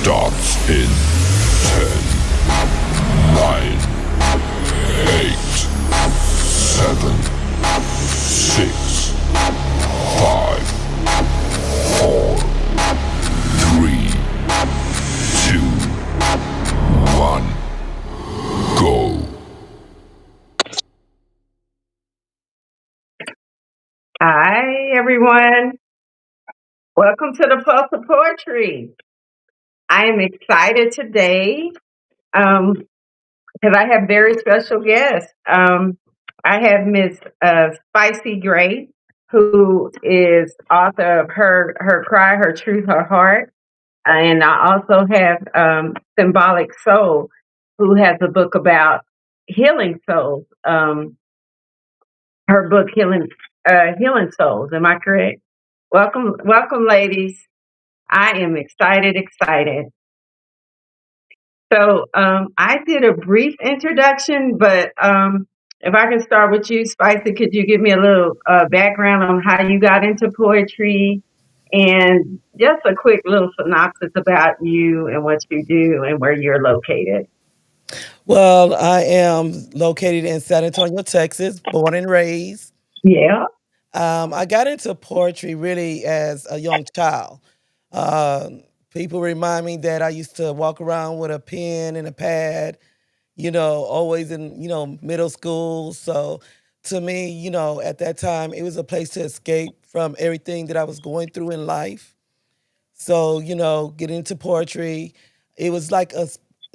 starts in 10, 9, 8, 7, 6, 5, 4, 3, 2, 1, go. Hi, everyone. Welcome to the Pulse of Poetry. I am excited today because I have very special guests. I have Miss Spicy Gray, who is author of Her Cry, Her Truth, Her Heart. And I also have Symbolic Soul, who has a book about healing souls. Her book, Healing Souls. Am I correct? Welcome, ladies. I am excited. So I did a brief introduction, but if I can start with you, Spicy, could you give me a little background on how you got into poetry and just a quick little synopsis about you and what you do and where you're located? Well, I am located in San Antonio, Texas, born and raised. Yeah. I got into poetry really as a young child. People remind me that I used to walk around with a pen and a pad, always in, middle school. So to me, at that time, it was a place to escape from everything that I was going through in life. So, getting into poetry, it was like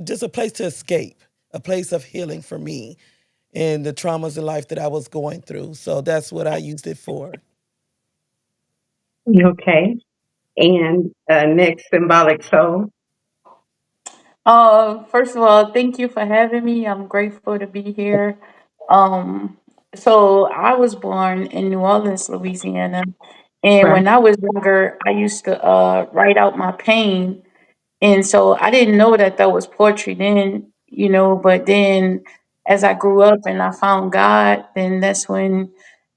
just a place to escape, a place of healing for me and the traumas in life that I was going through. So that's what I used it for. Okay. And next, Symbolic Soul. First of all, thank you for having me. I'm grateful to be here. Um, so I was born in New Orleans, Louisiana, and Right. when I was younger, I used to write out my pain, and so I didn't know that that was poetry then, But then, as I grew up and I found God, then that's when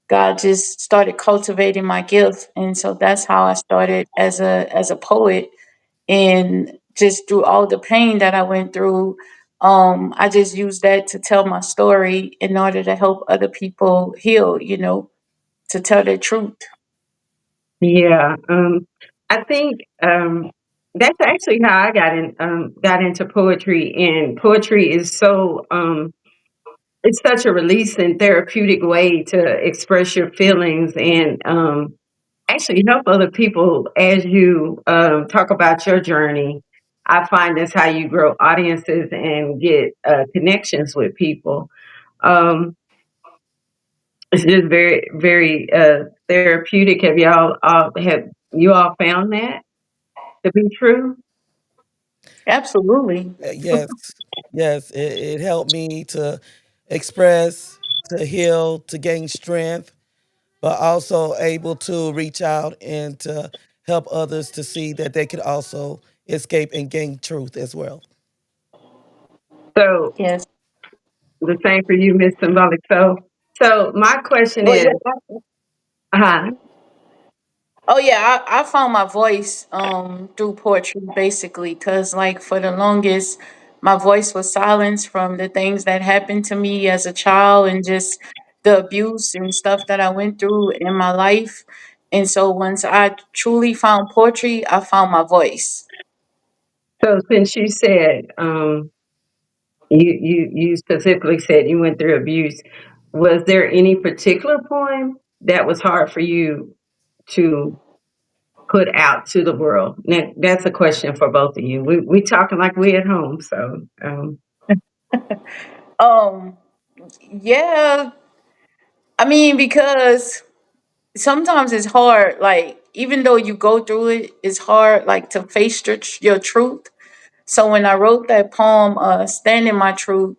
God just started cultivating my gift, and so that's how I started as a poet and just through all the pain that I went through, I just used that to tell my story in order to help other people heal, to tell their truth. Yeah, I think that's actually how I got into poetry. And poetry is so it's such a release and therapeutic way to express your feelings and actually help other people as you talk about your journey. I find that's how you grow audiences and get connections with people. Um, it's just very therapeutic. Have you all found that to be true? Absolutely. Yes, yes, it helped me to express, to heal, to gain strength, but also able to reach out and to help others to see that they could also escape and gain truth as well. So Yes. the same for you, Miss Symbolic. So my question Well, is, yeah. uh Oh yeah, I found my voice through poetry basically because like for the longest my voice was silenced from the things that happened to me as a child and just the abuse and stuff that I went through in my life. And so once I truly found poetry, I found my voice. so since you said you specifically said you went through abuse, was there any particular poem that was hard for you to put out to the world? Now, that's a question for both of you. We talking like we at home, so Um yeah, I mean because sometimes it's hard like even though you go through it, it's hard like to face your truth. So when I wrote that poem, Stand in My Truth,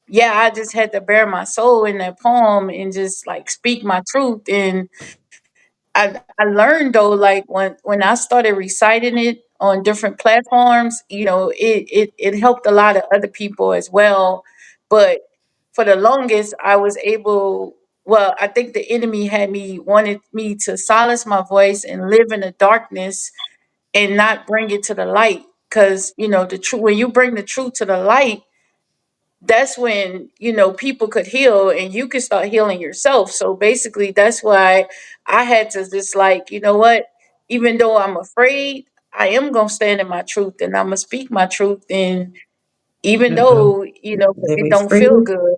yeah, I just had to bare my soul in that poem and just like speak my truth. And I learned though, like when I started reciting it on different platforms, it helped a lot of other people as well. But for the longest, I was able. Well, I think the enemy had me wanted me to silence my voice and live in the darkness and not bring it to the light. Because the truth, when you bring the truth to the light, that's when people could heal and you could start healing yourself. So basically that's why I had to just like, what, even though I'm afraid, I am gonna stand in my truth and I'm gonna speak my truth. And even Uh-oh. though Did it we don't freeze? feel good.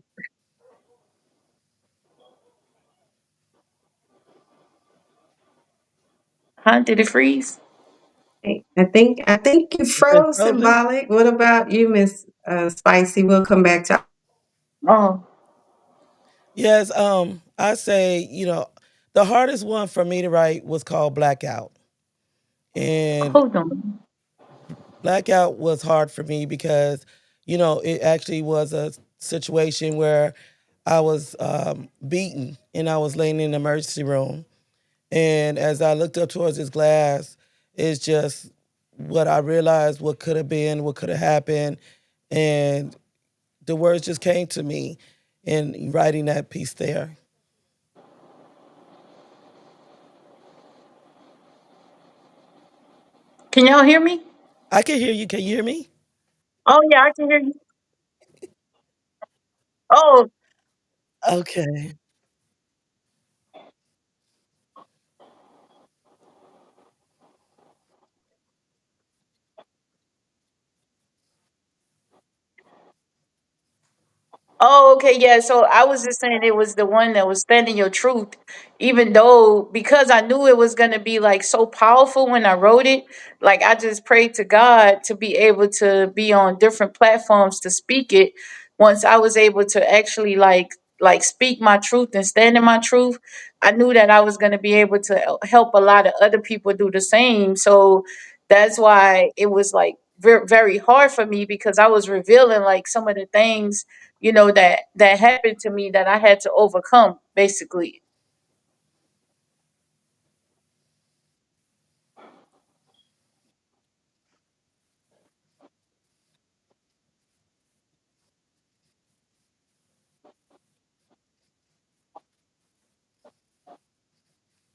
Huh? Did it freeze? I think you Is it froze frozen? symbolic. What about you, Miss Spicy? We'll come back to. Oh, Yes, I say, the hardest one for me to write was called Blackout. And hold on. Blackout was hard for me because, it actually was a situation where I was beaten and I was laying in the emergency room. And as I looked up towards this glass, it's just what I realized what could have been, what could have happened. And the words just came to me in writing that piece there. Can y'all hear me? I can hear you. Can you hear me? Oh yeah, I can hear you. Oh, Okay. oh, okay, yeah. So I was just saying it was the one that was standing your truth, even though because I knew it was gonna be like so powerful when I wrote it. Like I just prayed to God to be able to be on different platforms to speak it. Once I was able to actually like speak my truth and stand in my truth, I knew that I was gonna be able to help a lot of other people do the same. So that's why it was like very hard for me because I was revealing like some of the things that happened to me that I had to overcome basically.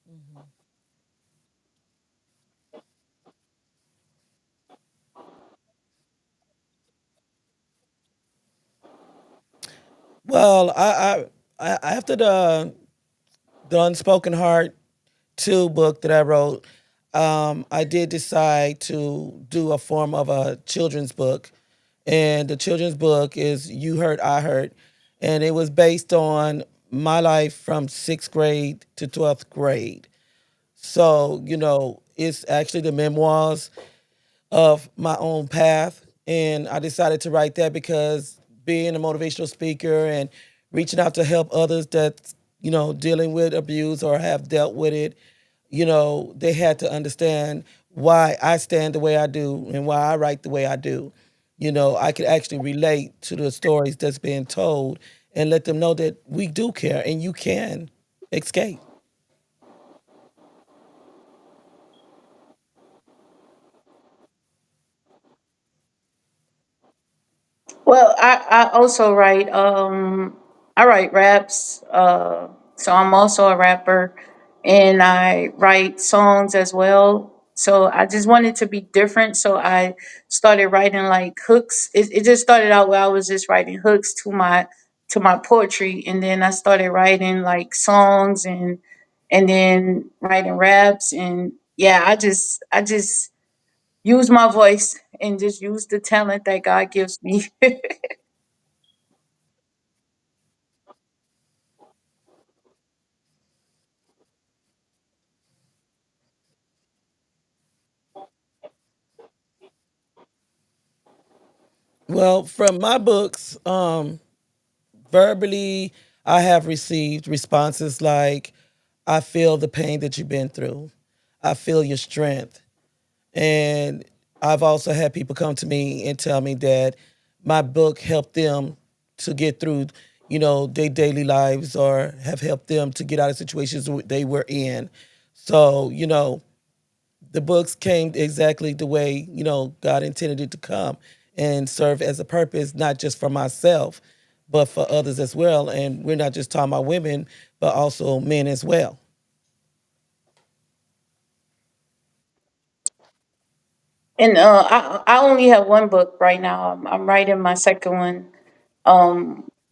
Mhm. Well, after the Unspoken Heart 2 book that I wrote, I did decide to do a form of a children's book. And the children's book is You Hurt, I Hurt. And it was based on my life from 6th grade to 12th grade. So, it's actually the memoirs of my own path. And I decided to write that because being a motivational speaker and reaching out to help others that, dealing with abuse or have dealt with it, they had to understand why I stand the way I do and why I write the way I do. I could actually relate to the stories that's being told and let them know that we do care and you can escape. Well, I also write I write raps. So I'm also a rapper and I write songs as well. So I just wanted to be different. So I started writing like hooks. It just started out where I was just writing hooks to my poetry, and then I started writing like songs and then writing raps. And yeah, I just use my voice and just use the talent that God gives me. Well, from my books, verbally, I have received responses like, I feel the pain that you've been through. I feel your strength. And I've also had people come to me and tell me that my book helped them to get through, their daily lives or have helped them to get out of situations they were in. So, the books came exactly the way, God intended it to come and serve as a purpose, not just for myself, but for others as well. And we're not just talking about women, but also men as well. And I only have one book right now. I'm writing my second one,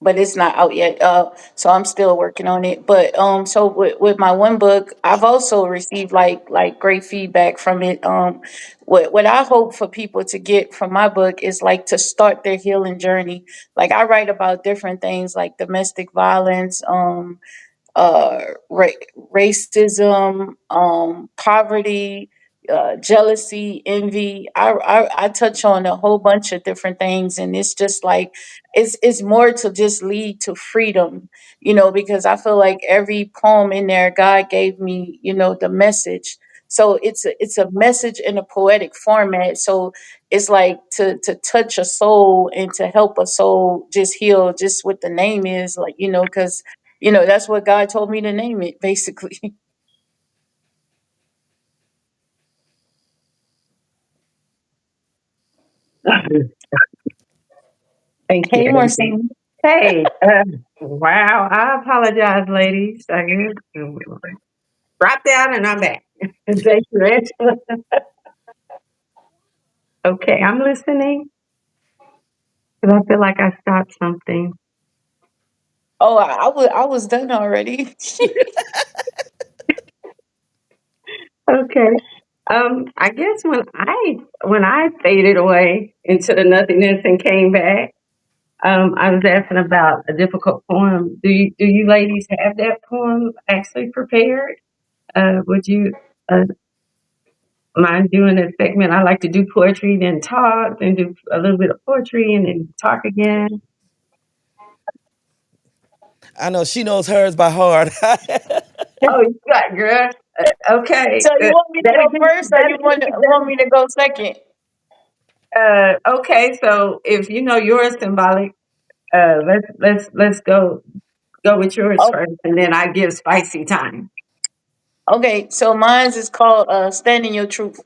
but it's not out yet. So I'm still working on it. But so with my one book, I've also received like great feedback from it. What I hope for people to get from my book is like to start their healing journey. Like I write about different things like domestic violence, uh, ra- racism, poverty, jealousy, envy. I touch on a whole bunch of different things, and it's just like it's more to just lead to freedom, because I feel like every poem in there, God gave me, the message. So it's a message in a poetic format. So it's like to touch a soul and to help a soul just heal, just what the name is, like, because that's what God told me to name it, basically. Thank you, Hey, Daisy. Marcine. Hey, wow. I apologize, ladies. I guess drop down and I'm back. Thank you, Angela. Okay, I'm listening because I feel like I stopped something. Oh, I was done already. Okay. I guess when I faded away into the nothingness and came back, I was asking about a difficult poem. Do you ladies have that poem actually prepared? Would you uh, mind doing a segment? I like to do poetry, then talk, then do a little bit of poetry, and then talk again. I know she knows hers by heart. Oh, you got girl. Okay, So you want me to that'll go give first, or you want me to go second? okay. So if you know yours symbolic, let's go with yours Oh, first, and then I give spicy time. okay. So mine's is called "Standing Your Truth."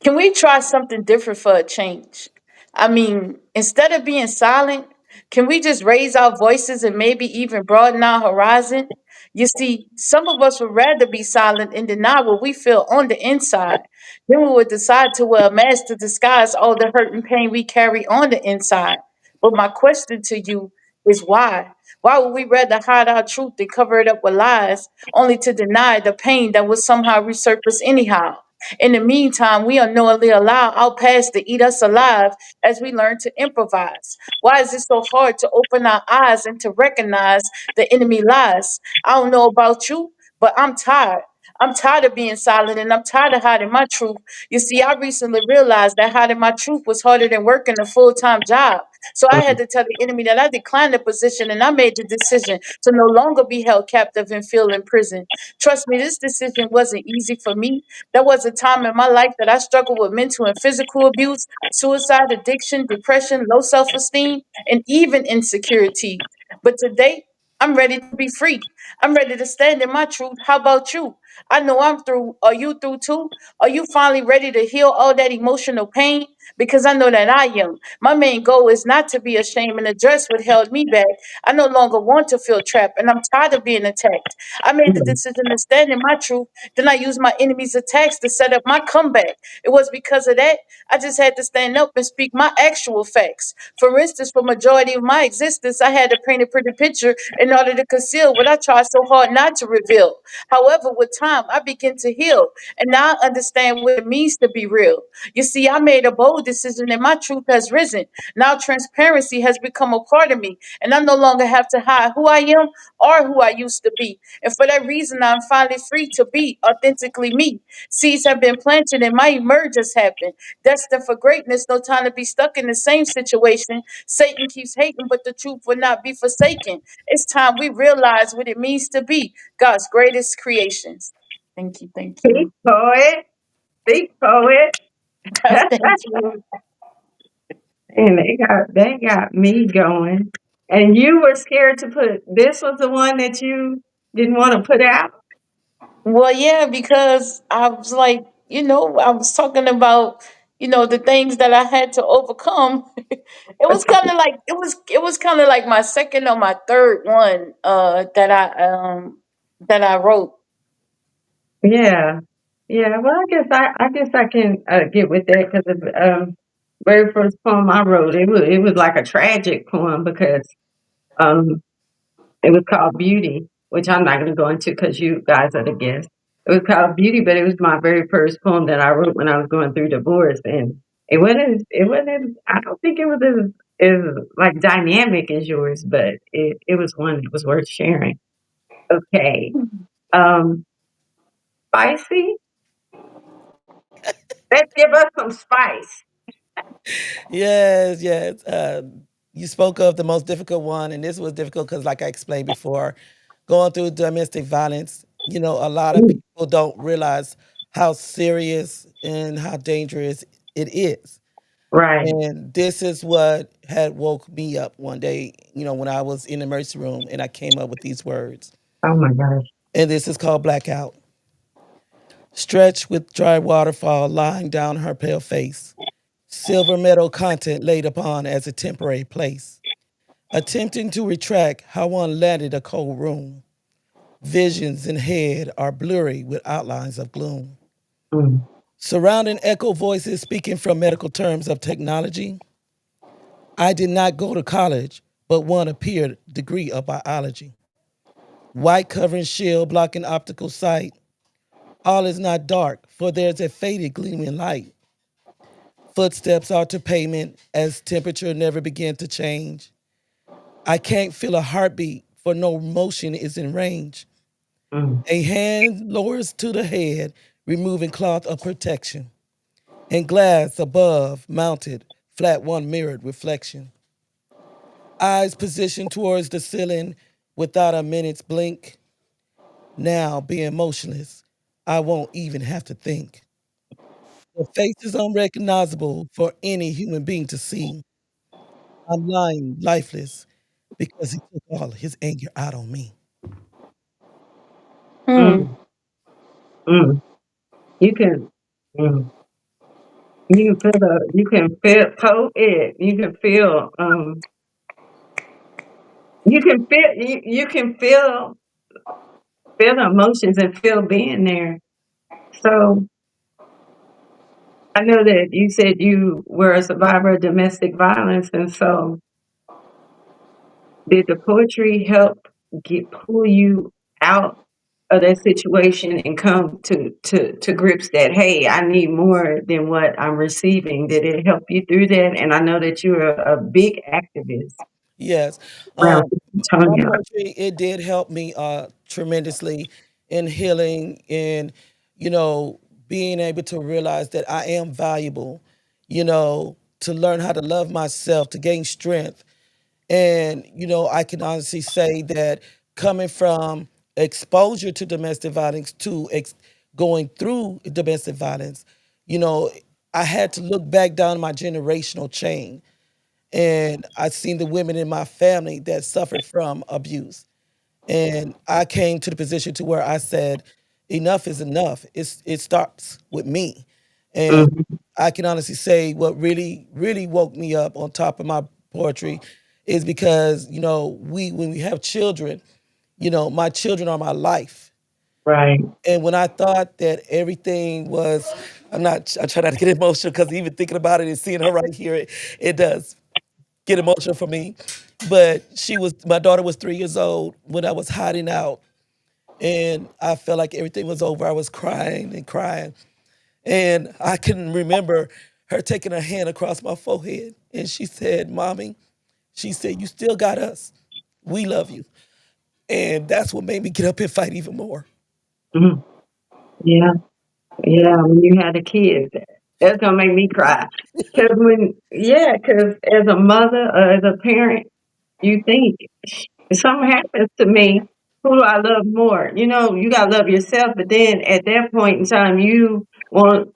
Can we try something different for a change? I mean, instead of being silent, can we just raise our voices and maybe even broaden our horizon? You see, some of us would rather be silent and deny what we feel on the inside. Then we would decide to wear a mask to disguise all the hurt and pain we carry on the inside. But my question to you is why? Why would we rather hide our truth and cover it up with lies, only to deny the pain that would somehow resurface anyhow? In the meantime, we unknowingly allow our past to eat us alive as we learn to improvise. Why is it so hard to open our eyes and to recognize the enemy lies? I don't know about you, but I'm tired. I'm tired of being silent and I'm tired of hiding my truth. You see, I recently realized that hiding my truth was harder than working a full time job. So I had to tell the enemy that I declined the position and I made the decision to no longer be held captive and feel in prison. Trust me, this decision wasn't easy for me. There was a time in my life that I struggled with mental and physical abuse, suicide, addiction, depression, low self esteem, and even insecurity. But today, I'm ready to be free. I'm ready to stand in my truth. How about you? I know I'm through. Are you through too? Are you finally ready to heal all that emotional pain? Because I know that I am. My main goal is not to be ashamed and address what held me back. I no longer want to feel trapped and I'm tired of being attacked. I made the decision to stand in my truth. Then I used my enemy's attacks to set up my comeback. It was because of that I just had to stand up and speak my actual facts. For instance, for majority of my existence, I had to paint a pretty picture in order to conceal what I tried so hard not to reveal. However, with time, I began to heal, and now I understand what it means to be real. You see, I made a bold decision, and my truth has risen. Now, transparency has become a part of me, and I no longer have to hide who I am or who I used to be. And for that reason, I'm finally free to be authentically me. Seeds have been planted, and my emergence happened. Destined for greatness, no time to be stuck in the same situation. Satan keeps hating, but the truth will not be forsaken. It's time we realize what it means to be God's greatest creations. Thank you. Thank Speak you. poet, speak poet. Thank you. And they got me going. And you were scared to put this was the one that you didn't want to put out. Well, yeah, because I was like, I was talking about, the things that I had to overcome. It was kind of like my second or my third one that I wrote. Yeah. Yeah, well, I guess I can get with that because the very first poem I wrote, it was like a tragic poem because um it was called Beauty, which I'm not going to go into because you guys are the guests. It was called Beauty, but it was my very first poem that I wrote when I was going through divorce, and it wasn't. I don't think it was as like dynamic as yours, but it was one that was worth sharing. Okay, um, spicy. Let's give us some spice. Yes, yes. You spoke of the most difficult one, and this was difficult because, like I explained before, going through domestic violence, a lot of Mm, people don't realize how serious and how dangerous it is. right. And this is what had woke me up one day, when I was in the emergency room and I came up with these words. Oh my gosh. And this is called Blackout. Stretched with dry waterfall lying down her pale face, silver metal content laid upon as a temporary place. Attempting to retract how one landed a cold room. Visions in head are blurry with outlines of gloom. Mm, Surrounding echo voices speaking from medical terms of technology. I did not go to college, but one appeared degree of biology. White covering shield blocking optical sight. All is not dark, for there's a faded gleaming light. Footsteps are to pavement as temperature never began to change. I can't feel a heartbeat, for no motion is in range. mm, A hand lowers to the head, removing cloth of protection, and glass above mounted, flat one mirrored reflection. Eyes positioned towards the ceiling without a minute's blink. Now, being motionless, I won't even have to think. The face is unrecognizable for any human being to see. I'm lying lifeless because he took all his anger out on me. Hmm. mm, mm. You can. Mm. You can feel poet. You can feel the emotions and feel being there. So I know that you said you were a survivor of domestic violence, and so did the poetry help get pull you out of that situation and come to grips that, hey, I need more than what I'm receiving? Did it help you through that? And I know that you're a big activist Yes. around Um, my Antonio. poetry, it did help me tremendously in healing and, you know, being able to realize that I am valuable, to learn how to love myself, to gain strength. And, I can honestly say that coming from exposure to domestic violence to going through domestic violence, you know, I had to look back down my generational chain, and I seen the women in my family that suffered from abuse. And I came to the position to where I said, enough is enough. It starts with me. And Mhm. I can honestly say what really, really woke me up on top of my poetry is because, we when we have children, my children are my life. Right. And when I thought that everything was, I try not to get emotional because even thinking about it and seeing her right here, it does get emotional for me. But my daughter was 3 years old when I was hiding out, and I felt like everything was over. I was crying and crying, and I can remember her taking her hand across my forehead, and she said, "Mommy," she said, "you still got us. We love you," and that's what made me get up and fight even more. Mhm. Yeah. Yeah. When you had a kid, that's gonna make me cry. Because as a mother or as a parent, you think if something happens to me, who do I love more? You gotta love yourself, but then at that point in time, you want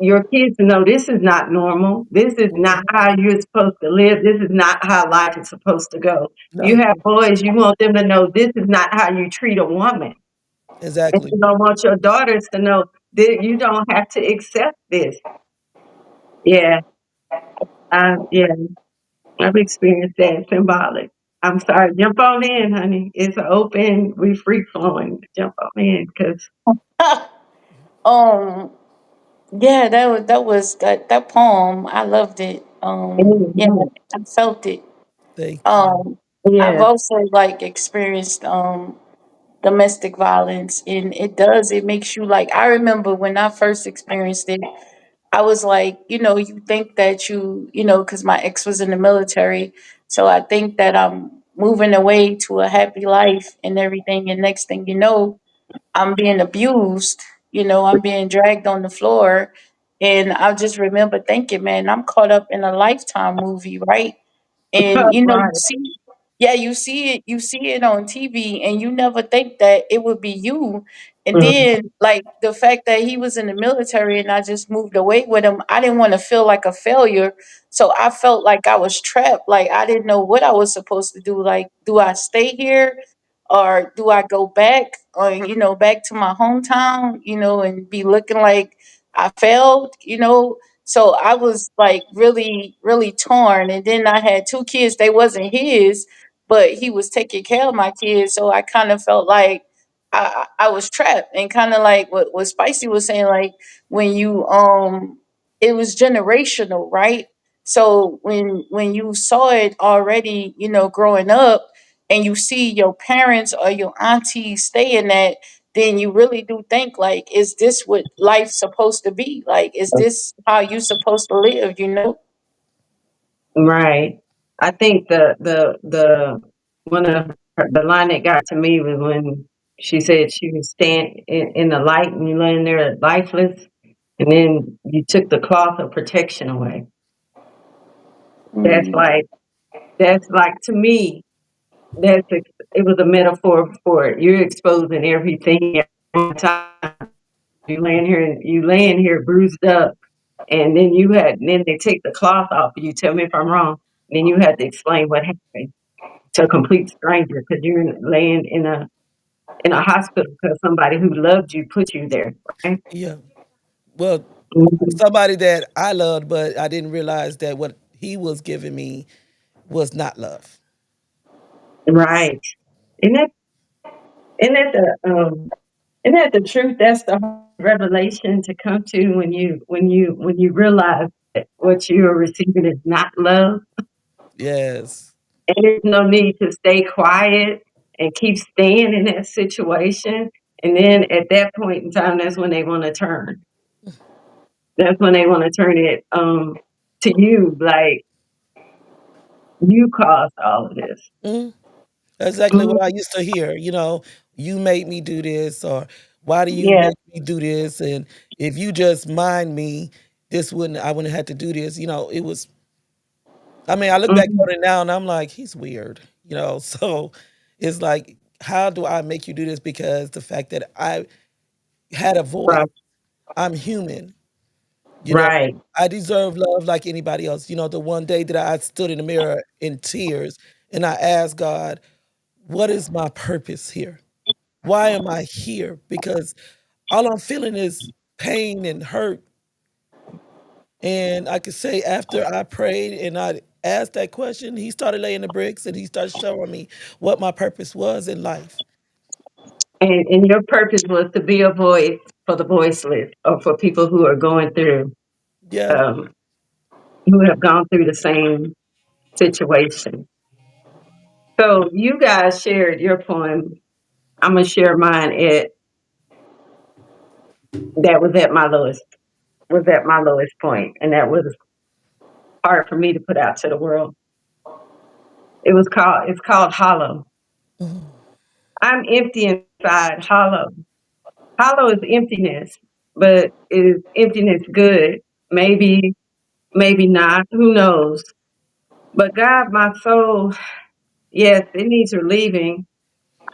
your kids to know this is not normal. This is not Mhm. how you're supposed to live. This is not how life is supposed to go. You No, have boys, you want them to know this is not how you treat a woman. And exactly. you don't want your daughters to know that you don't have to accept this. Yeah, yeah, I've experienced that symbolic. I'm sorry, jump on in, honey. It's open, we free flowing. Jump on in, because Um, yeah, that poem. I loved it. Yeah, Mhm. I felt it. Thank you. Um, I've Yes. also like experienced domestic violence, and it makes you like, I remember when I first experienced it, I was like, you think that because my ex was in the military, so I think that I'm moving away to a happy life and everything, and next thing you know, I'm being abused, I'm being dragged on the floor. And I just remember thinking, man, I'm caught up in a Lifetime movie, right? And you Right. see, yeah, you see it on TV, and you never think that it would be you. And Mhm. then, like, the fact that he was in the military and I just moved away with him, I didn't want to feel like a failure. So I felt like I was trapped. Like, I didn't know what I was supposed to do. Like, do I stay here or do I go back, or back to my hometown, and be looking like I failed. So I was like really, really torn. And then I had two kids. They wasn't his, but he was taking care of my kids. So I kind of felt like I was trapped, and kind of like what Spicy was saying, like when you it was generational, right? So when you saw it already, growing up, and you see your parents or your aunties stay in that, then you really do think like, is this what life's supposed to be? Like, is this how you supposed to live? Right. I think the one of the line that got to me was when she said she was stand in the light and you laying there lifeless, and then you took the cloth of protection away. That's Mm, like that's like to me. It was a metaphor for it. You're exposing everything at one time. You laying here bruised up, and then they take the cloth off. You tell me if I'm wrong. Then you had to explain what happened to a complete stranger because you're laying in a hospital because somebody who loved you put you there, right? Yeah. Well, Mhm. somebody that I loved, but I didn't realize that what he was giving me was not love. Right. Isn't that isn't that isn't that the truth? That's the revelation to come to when you realize that what you're receiving is not love. Yes. And there's no need to stay quiet and keep staying in that situation. And then at that point in time, that's when they want to turn. That's when they want to turn it to you, like you caused all of this. Mhm. That's exactly what I Mhm. used to hear, "You made me do this," or "Why do you Yeah. make me do this?" And if you just mind me, I wouldn't have to do this. It was I mean, I look back Mhm. on it now and I'm like, "He's weird." So it's like, how do I make you do this? Because the fact that I had a voice, Right. I'm human, you know. Right. I deserve love like anybody else. The one day that I stood in the mirror in tears and I asked God, "What is my purpose here? Why am I here?" Because all I'm feeling is pain and hurt. And I could say after I prayed and I asked that question, he started laying the bricks and he started showing me what my purpose was in life. And your purpose was to be a voice for the voiceless or for people who are going through, Yeah. um, who have gone through the same situation. So you guys shared your poem. I'm gonna share mine that was at my lowest point, and that was hard for me to put out to the world. It's called Hollow. Mhm. I'm empty inside, hollow. Hollow is emptiness, but is emptiness good? Maybe, maybe not. Who knows? But God, my soul, yes, it needs relieving.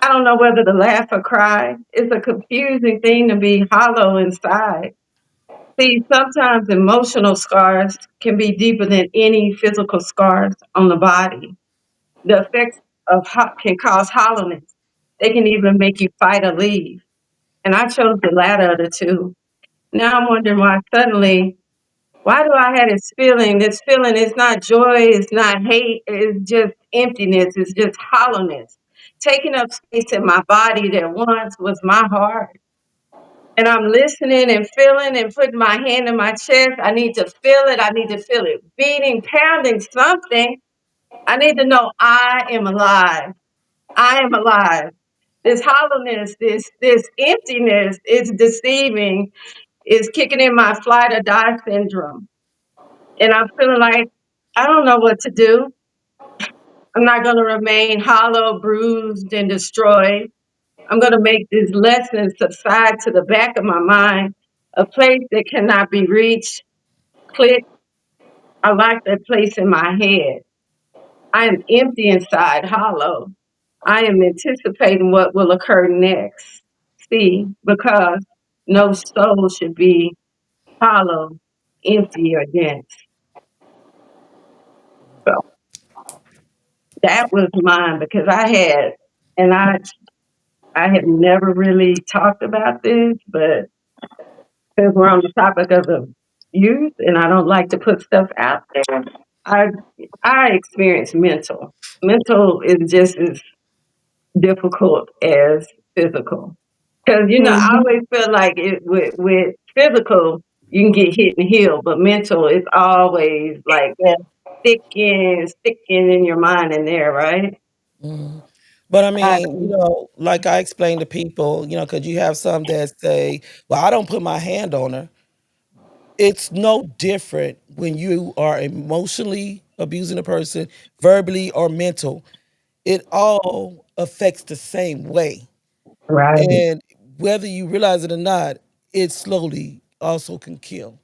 I don't know whether to laugh or cry. It's a confusing thing to be hollow inside. See, sometimes emotional scars can be deeper than any physical scars on the body. The effects can cause hollowness. They can even make you fight or leave. And I chose the latter of the two. Now I'm wondering why do I have this feeling? This feeling is not joy, it's not hate, it's just emptiness, it's just hollowness. Taking up space in my body that once was my heart. and I'm listening and feeling and putting my hand in my chest. I need to feel it. I need to feel it beating, pounding something. I need to know I am alive. I am alive. This hollowness, this emptiness is deceiving, is kicking in my flight or die syndrome. And I'm feeling like I don't know what to do. I'm not going to remain hollow, bruised, and destroyed. I'm going to make this lesson subside to the back of my mind, a place that cannot be reached. Click. I like that place in my head. I am empty inside, hollow. I am anticipating what will occur next. See, because no soul should be hollow, empty, or dense. So that was mine because and I had never really talked about this, but since we're on the topic of the youth, and I don't like to put stuff out there, I I experience mental. Mental is just as difficult as physical. Because I Mhm. always feel like with physical, you can get hit and heal, but mental is always like Yeah. sticking in your mind in there, right? Mhm. But I I mean, agree. like I explained to people, because you have some that say, "Well, I don't put my hand on her." It's no different when you are emotionally abusing a person, verbally or mental. It all affects the same way. Right. And whether you realize it or not, it slowly also can kill.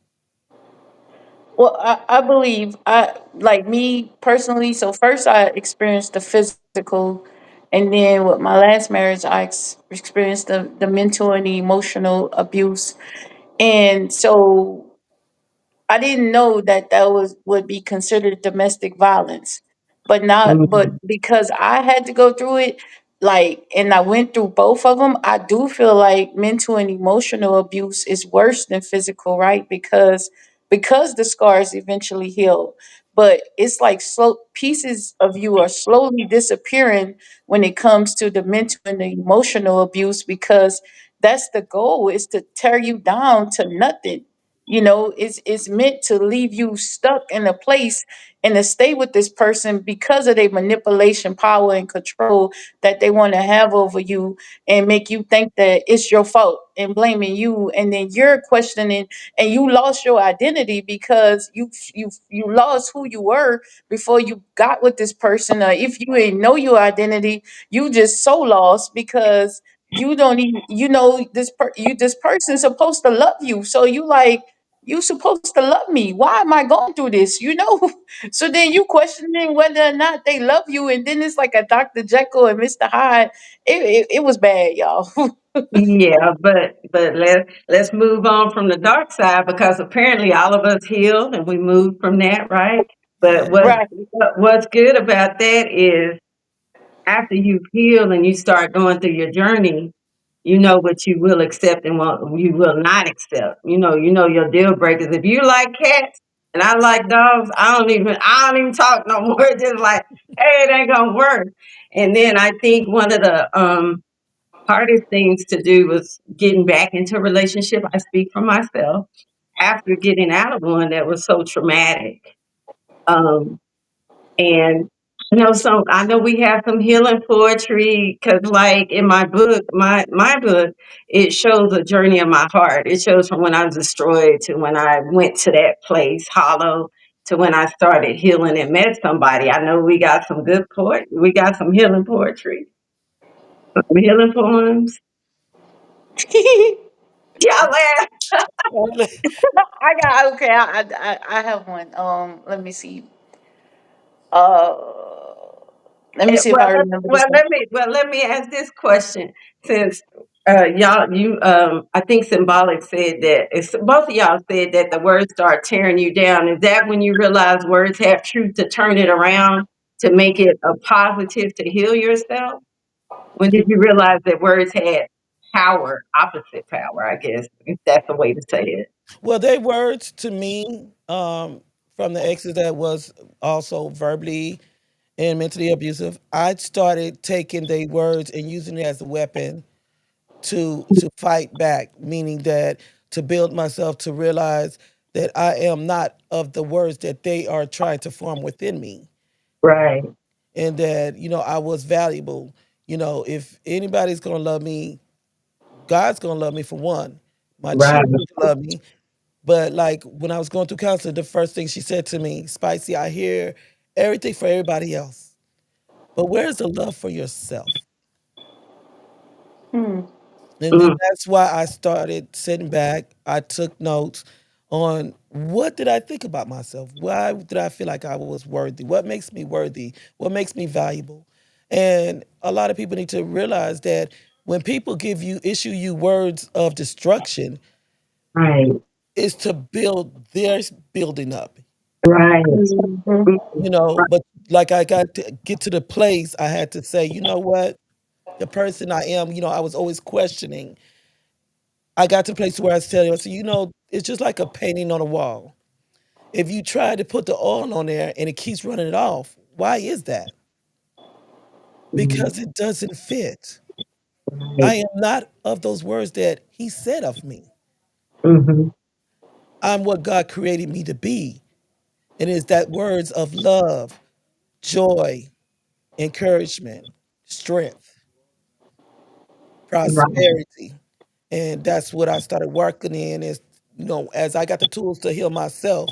Well, I believe I like me personally. So first, I experienced the physical, and then with my last marriage, I experienced the mental and the emotional abuse. And so I didn't know that that was would be considered domestic violence, but not but Mhm. because I had to go through it, like, and I went through both of them. I do feel like mental and emotional abuse is worse than physical, right? Because the scars eventually heal, but it's like slow pieces of you are slowly disappearing when it comes to the mental and the emotional abuse because that's the goal is to tear you down to nothing. It's meant to leave you stuck in a place and to stay with this person because of their manipulation, power, and control that they want to have over you and make you think that it's your fault and blaming you, and then you're questioning and you lost your identity because you lost who you were before you got with this person, or if you didn't know your identity, you just so lost because you don't even this person's supposed to love you, so you like you supposed to love me. Why am I going through this? So then you questioning whether or not they love you, and then it's like a Dr. Jekyll and Mr. Hyde. It was bad, y'all. Yeah, but let's move on from the dark side because apparently all of us healed and we moved from that, right? But Yeah. what Right. what's good about that is after you've healed and you start going through your journey, you know what you will accept and what you will not accept. You know your deal breakers. If you like cats and I like dogs, I don't even talk no more. It's just like, hey, it ain't gonna work. And then I think one of the hardest things to do was getting back into a relationship. I speak for myself after getting out of one that was so traumatic. Um, and so I know we have some healing poetry because, like in my book, my book, it shows a journey of my heart. It shows from when I was destroyed to when I went to that place, hollow, to when I started healing and met somebody. I know we got some good poet. We got some healing poetry, some healing poems. Y'all laugh. I got okay. I have one. Let me see. Uh, let me Eh, see if Well, I let, remember this well, one. let me ask this question. Since y'all, I think symbolic said that it's, both of y'all said that the words start tearing you down. Is that when you realize words have truth to turn it around to make it a positive to heal yourself? When did you realize that words had power, opposite power? I guess if that's the way to say it. Well, they words to me from the exes that was also verbally and mentally abusive. I started taking their words and using it as a weapon to fight back, meaning that to build myself to realize that I am not of the words that they are trying to form within me, Right. and that I was valuable. If anybody's gonna love me, God's gonna love me for one. My Right. children love me. But like when I was going through counseling, the first thing she said to me, Spicy, I hear everything for everybody else, but where's the love for yourself? Hmm. And then Mm. that's why I started sitting back. I took notes on what did I think about myself? Why did I feel like I was worthy? What makes me worthy? What makes me valuable? And a lot of people need to realize that when people issue you words of destruction, Right. is to build their building up. Right. Mhm. Mm. But like I got to get to the place I had to say, you know what? The person I am, I was always questioning. I got to the place where I said, so, it's just like a painting on a wall. If you try to put the oil on there and it keeps running it off, why is that? Mm. Because it doesn't fit. Right. I am not of those words that he said of me. Mhm. I'm what God created me to be. And it's that words of love, joy, encouragement, strength, Right. prosperity. And that's what I started working in is, as I got the tools to heal myself,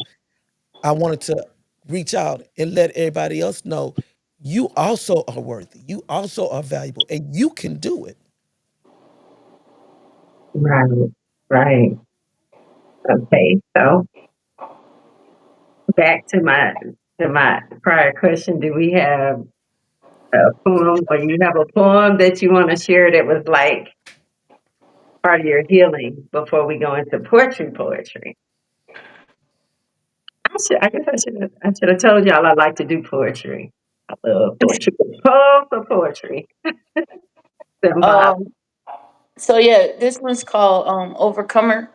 I wanted to reach out and let everybody else know you also are worthy. You also are valuable and you can do it. Right. Right. Okay. So back to my prior question. Do we have a poem or you have a poem that you want to share that was like part of your healing before we go into poetry? I guess I should have told y'all I like to do poetry. I love poetry. Poem for poetry. Symbolic. Um. So yeah, this one's called Overcomer.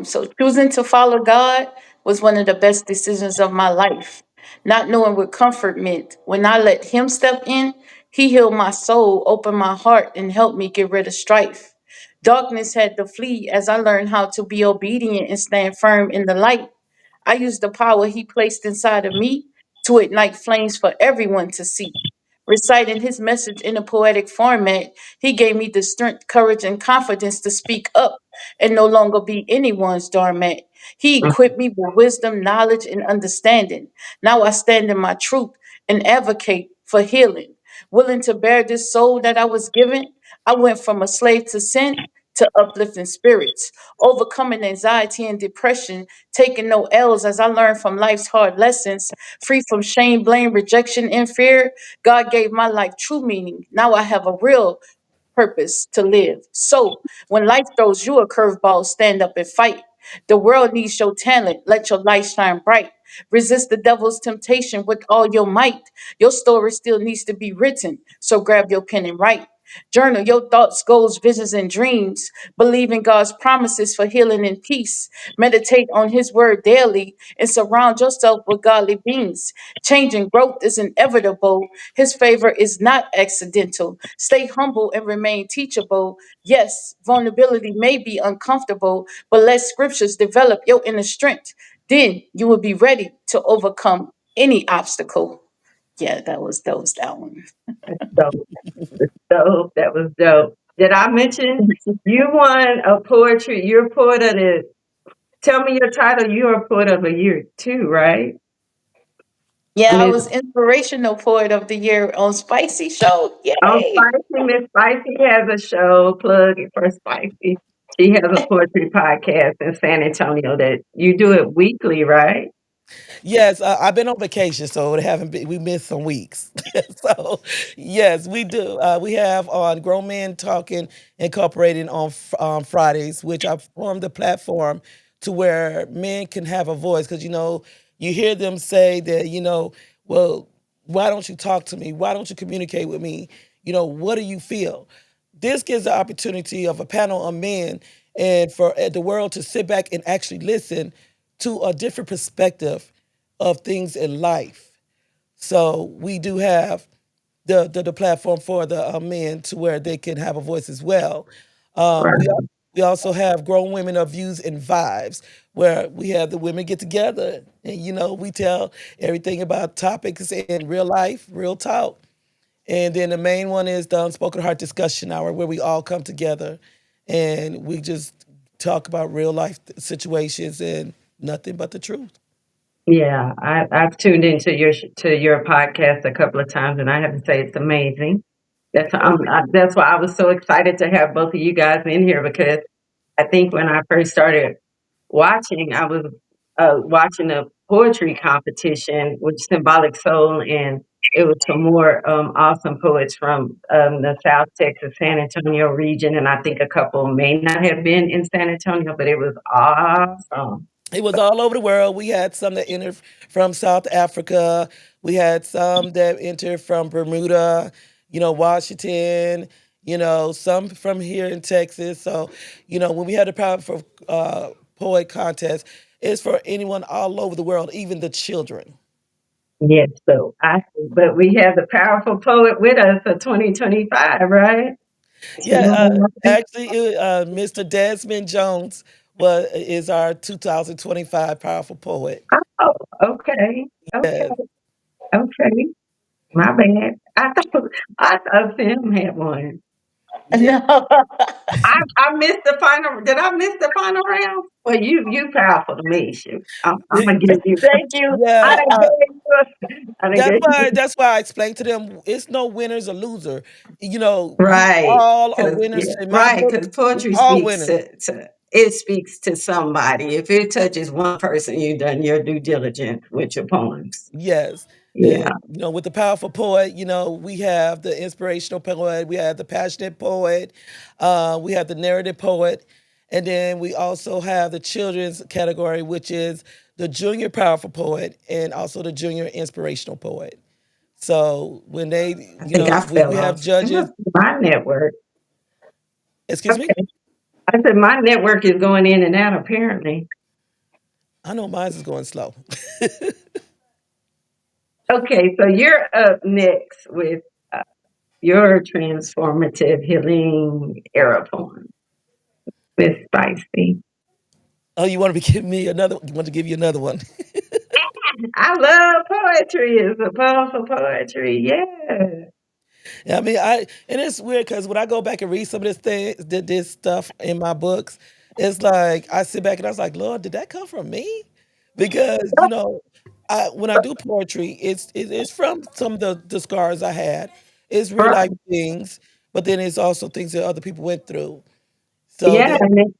So choosing to follow God was one of the best decisions of my life. Not knowing what comfort meant, when I let Him step in, He healed my soul, opened my heart, and helped me get rid of strife. Darkness had to flee as I learned how to be obedient and stand firm in the light. I used the power He placed inside of me to ignite flames for everyone to see. Reciting His message in a poetic format, He gave me the strength, courage, and confidence to speak up and no longer be anyone's doormat. He equipped me with wisdom, knowledge, and understanding. Now I stand in my truth and advocate for healing. Willing to bear this soul that I was given, I went from a slave to sin to uplifting spirits, overcoming anxiety and depression, taking no L's as I learned from life's hard lessons, free from shame, blame, rejection, and fear. God gave my life true meaning. Now I have a real purpose to live. So when life throws you a curveball, stand up and fight. The world needs your talent. Let your light shine bright. Resist the devil's temptation with all your might. Your story still needs to be written. So grab your pen and write. Journal your thoughts, goals, visions, and dreams. Believe in God's promises for healing and peace. Meditate on His word daily and surround yourself with godly beings. Change and growth is inevitable. His favor is not accidental. Stay humble and remain teachable. Yes, vulnerability may be uncomfortable, but let scriptures develop your inner strength. Then you will be ready to overcome any obstacle. Yeah, that was that one. Dope. Dope. That was dope. Did I mention you won a poetry? You're a poet of the. Tell me your title. You're a poet of the year too, right? I Yeah, I mean, was inspirational poet of the year on Spicy Show. oh, Yay! Spicy Miss Spicy has a show. Plug it for Spicy. She has a poetry podcast in San Antonio that you do it weekly, right? Yes, I've been on vacation, so it haven't been. We missed some weeks, so yes, we do. We have on Grown Men Talking Incorporated on Fridays, which I formed a platform to where men can have a voice. Because you hear them say that well, why don't you talk to me? Why don't you communicate with me? What do you feel? This gives the opportunity of a panel of men and for the world to sit back and actually listen to a different perspective of things in life. So we do have the platform for the men to where they can have a voice as well. Right. We also have grown women of views and vibes where we have the women get together and we tell everything about topics in real life, real talk. And then the main one is the unspoken heart discussion hour where we all come together and we just talk about real life situations and nothing but the truth. Yeah, I've tuned into your podcast a couple of times, and I have to say it's amazing. That's why I was so excited to have both of you guys in here because I think when I first started watching, I was watching a poetry competition with Symbolic Soul, and it was some more awesome poets from the South Texas, San Antonio region, and I think a couple may not have been in San Antonio, but it was awesome. It was all over the world. We had some that entered from South Africa. We had some that entered from Bermuda, Washington, some from here in Texas. So, when we had the Powerful Poet Contest, it's for anyone all over the world, even the children. Yes, but we have the powerful poet with us for 2025, right? Yeah, actually, Mr. Desmond Jones is our 2025 Powerful Poet. Oh, okay, okay, Yes. okay. My bad. I thought Sam had one. Yeah. No. I missed the final. Did I miss the final round? Well, you powerful to me. Shoot, I'm gonna give you. Thank you. I Yeah, done gave you. I done that's gave why you. that's why I explained to them it's no winners or loser. We Right, all are because winners in my right, book. because We poetry all speaks winners. to it speaks to somebody. If it touches one person, you've done your due diligence with your poems. Yes. Yeah, And with the powerful poet, we have the inspirational poet, we have the passionate poet, we have the narrative poet, and then we also have the children's category, which is the junior powerful poet and also the junior inspirational poet. So when they, I think I we fell have off. It judges. must be my network. Excuse me. Okay, I said my network is going in and out. Apparently. I know mine is going slow. Okay, so you're up next with your transformative healing era poem with Spicy. Oh, you want to be giving me another? You want to give you another one? I love poetry. It's a powerful poetry. Yeah. I mean, and it's weird because when I go back and read some of this stuff in my books, it's like I sit back and I was like, Lord, did that come from me? Because when I do poetry, it's from some of the scars I had. It's real Right. life things, but then it's also things that other people went through. So Yeah. then,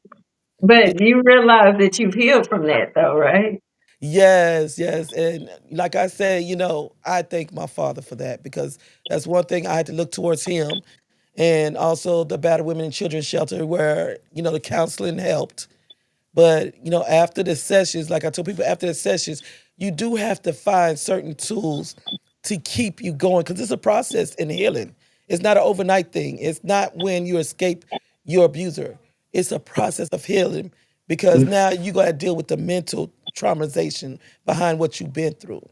But you realize that you've healed from that, though, right? yes, yes, and like I said, I thank my father for that because that's one thing I had to look towards him and also the battered women and children's shelter where the counseling helped. But after the sessions, like I told people, after the sessions, you do have to find certain tools to keep you going because it's a process in healing. It's not an overnight thing. It's not when you escape your abuser. It's a process of healing because now you got to deal with the mental traumatization behind what you've been through.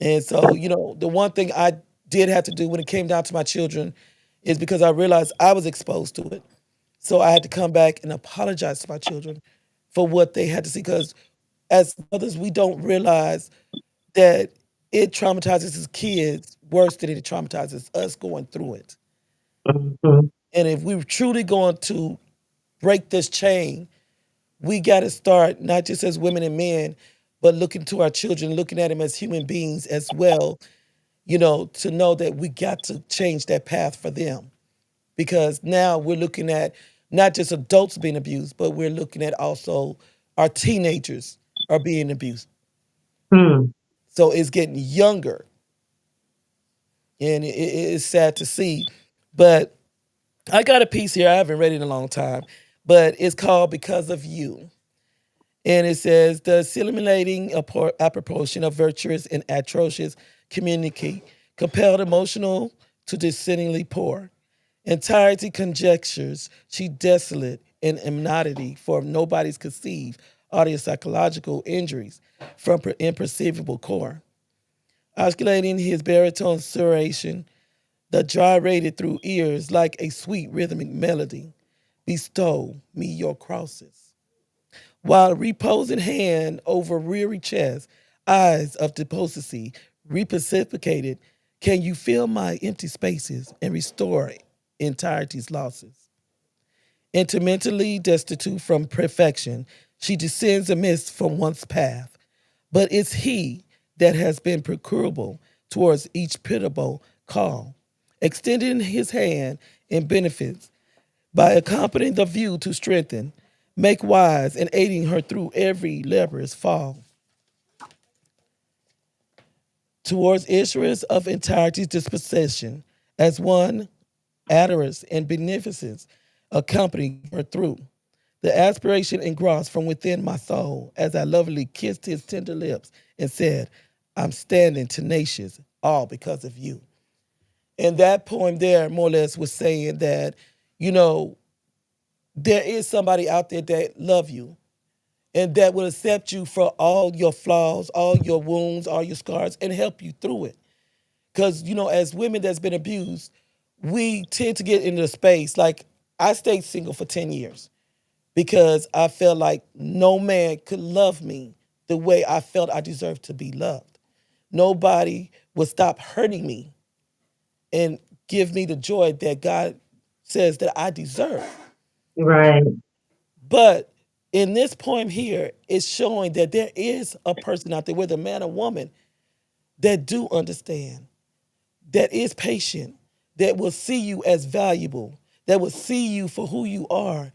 And so, the one thing I did have to do when it came down to my children is because I realized I was exposed to it. So I had to come back and apologize to my children for what they had to see. Because as mothers, we don't realize that it traumatizes his kids worse than it traumatizes us going through it. Mhm. And if we're truly going to break this chain, we got to start not just as women and men, but looking to our children, looking at them as human beings as well, to know that we got to change that path for them because now we're looking at not just adults being abused, but we're looking at also our teenagers are being abused. Hmm. So it's getting younger, and it's sad to see. But I got a piece here. I haven't read it in a long time, but it's called "Because of You." And it says the assimilating appropriation of virtuous and atrocious community compelled emotional to descendingly poor. Entirety conjectures she desolate in imnotity for nobody's conceived audio psychological injuries from imperceivable core. oscillating his baritone suration that gyrated through ears like a sweet rhythmic melody. Bestow me your crosses. While reposing hand over weary chest, eyes of deposity, repacificated, can you fill my empty spaces and restore entirety's losses? Intermittently destitute from perfection, she descends amidst from one's path. But it's he that has been procurable towards each pitiable call, extending his hand in benefits by accompanying the view to strengthen, make wise, and aiding her through every laborious fall. Towards issuers of entirety's disposition, as one adorous and beneficence accompanying her through. The aspiration engrossed from within my soul as I lovingly kissed his tender lips and said, I'm standing tenacious, all because of you. And that poem there, more or less, was saying that, you know, there is somebody out there that love you and that will accept you for all your flaws, all your wounds, all your scars, and help you through it. Because, you know, as women that's been abused, we tend to get into a space like I stayed single for 10 years because I felt like no man could love me the way I felt I deserved to be loved. Nobody would stop hurting me and give me the joy that God says that I deserve. Right. But in this poem here, it's showing that there is a person out there, whether man or woman, that do understand, that is patient, that will see you as valuable, that will see you for who you are,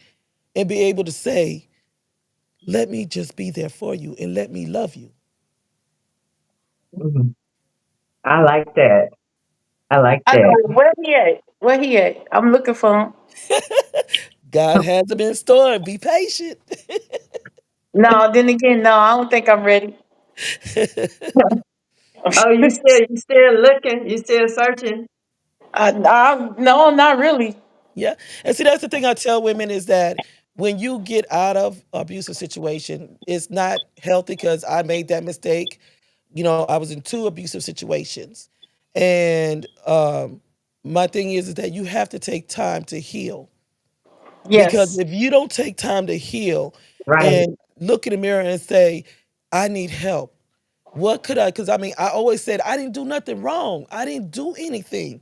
and be able to say, let me just be there for you and let me love you. Mhm. I like that. I like I that. know where he at. Where he at? I'm looking for him. God has them in store. Be patient. No, then again, no, I don't think I'm ready. Oh, you still looking? You still searching? No, not really. Yeah. And see, that's the thing I tell women is that when you get out of abusive situation, it's not healthy because I made that mistake. You know, I was in two abusive situations. And my thing is that you have to take time to heal. Because Yes. if you don't take time to heal Right. and look in the mirror and say, I need help. What could I? Because I mean, I always said I didn't do nothing wrong. I didn't do anything.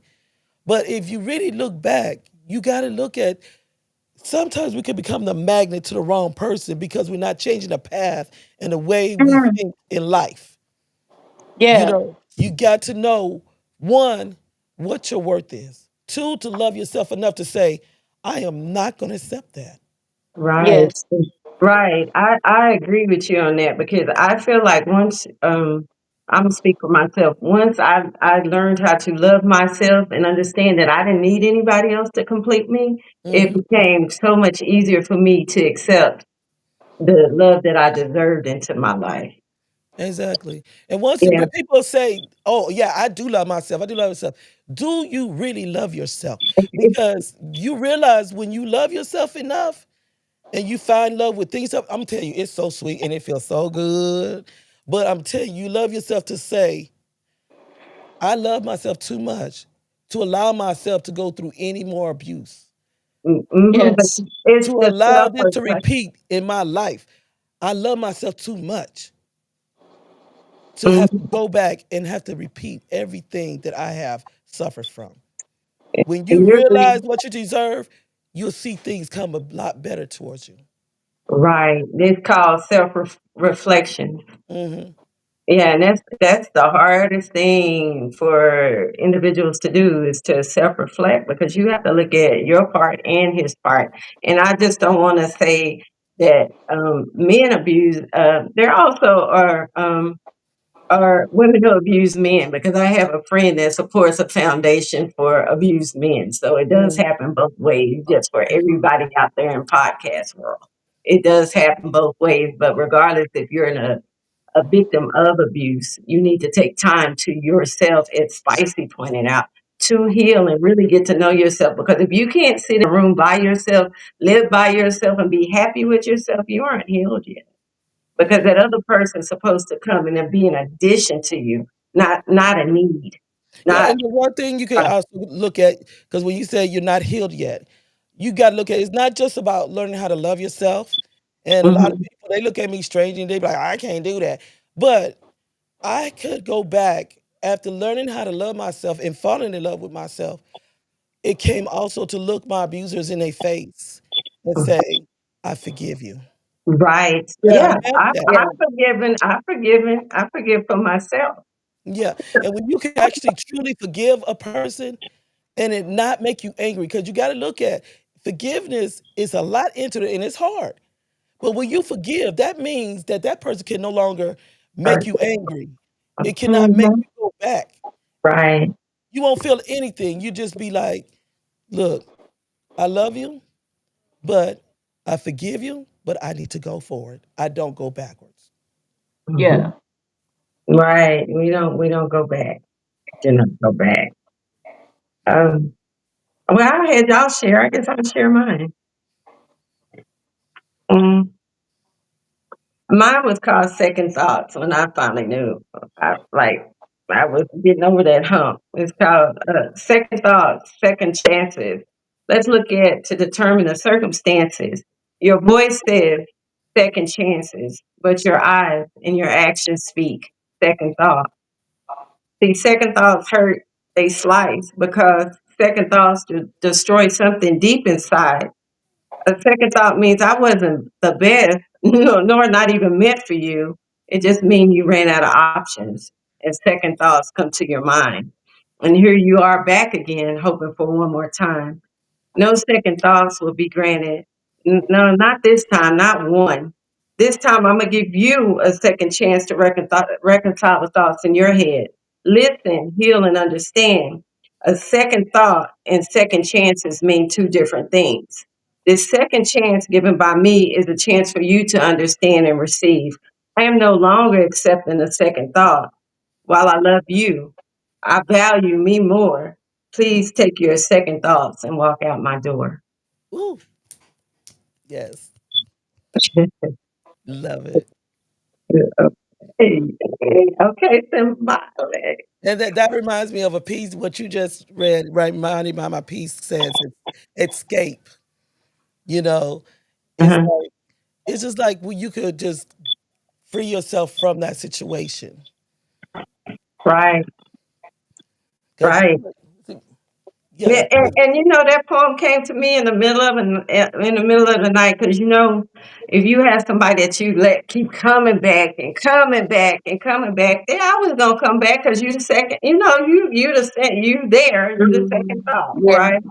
But if you really look back, you got to look at sometimes we can become the magnet to the wrong person because we're not changing the path and the way we Mm, think in life. You yeah. know, you got to know one, what your worth is. Two, to love yourself enough to say, I am not going to accept that. Right. Yes. Right. I agree with you on that because I feel like once I'm gonna speak for myself. Once I learned how to love myself and understand that I didn't need anybody else to complete me, it Hmm. became so much easier for me to accept the love that I deserved into my life. Exactly. And once Yeah. when people say, "Oh, yeah, I do love myself. I do love myself." Do you really love yourself? Because you realize when you love yourself enough and you find love with things up, I'm telling you, it's so sweet and it feels so good. But I'm telling you, you love yourself to say, I love myself too much to allow myself to go through any more abuse, But Yes. it's to the allow self this to reflection. repeat in my life. I love myself too much to have to go back and have to repeat everything that I have suffered from. When you And you're realize what you deserve, you'll see things come a lot better towards you. right. It's called self reflection. Hmm. Yeah, and that's the hardest thing for individuals to do is to self-reflect because you have to look at your part and his part. And I just don't want to say that men abuse. There also are women who abuse men because I have a friend that supports a foundation for abused men. So it does Hmm. happen both ways, just for everybody out there in podcast world. It does happen both ways, but regardless if you're in a victim of abuse, you need to take time to yourself, as Spicy pointed out, to heal and really get to know yourself. Because if you can't sit in a room by yourself, live by yourself, and be happy with yourself, you aren't healed yet. Because that other person's supposed to come and then be an addition to you. not a need. Yeah, Not and the one thing you can also look at, because when you say you're not healed yet, you got to look at it's not just about learning how to love yourself. And a lot of mhm, people they look at me strange and they be like, I can't do that. But I could go back after learning how to love myself and falling in love with myself. It came also to look my abusers in their face and mhm. say, I forgive you. Right. Yeah. Yeah. Accept that. Yeah. I forgive for myself. Yeah. And when you can actually truly forgive a person and it not make you angry, because you got to look at forgiveness is a lot into it and it's hard. But when you forgive, that means that that person can no longer make Right. you angry. It cannot make Mhm. you go back. Right. You won't feel anything. You just be like, look, I love you, but I forgive you, but I need to go forward. I don't go backwards. Mhm. Yeah. Right. We don't go back. Do not go back. Um, well, I had y'all share. I guess I'll share mine. Mm. Mine was called Second Thoughts when I finally knew. I was getting over that hump. It's called Second Thoughts, Second Chances. Let's look at to determine the circumstances. Your voice says second chances, but your eyes and your actions speak second thoughts. See, second thoughts hurt, they slice because second thoughts destroy something deep inside. A second thought means I wasn't the best, nor not even meant for you. It just means you ran out of options and second thoughts come to your mind. And here you are back again, hoping for one more time. No second thoughts will be granted. No, not this time, not one. This time, I'm going to give you a second chance to reconcile the thoughts in your head. Listen, heal, and understand. A second thought and second chances mean two different things. This second chance given by me is a chance for you to understand and receive. I am no longer accepting a second thought. While I love you, I value me more. Please take your second thoughts and walk out my door. Ooh, yes. Love it. Okay, okay, symbolic. And that reminds me of a piece, what you just read, right? Reminded by my piece says escape. You know, it's Uh-huh. like it's just like well, you could just free yourself from that situation. Right, Because right. yeah, Yeah, and that poem came to me in the middle of the night because if you have somebody that you let keep coming back and coming back and coming back, they're always gonna come back because you the second. You the second Mhm. thought, Yeah. right?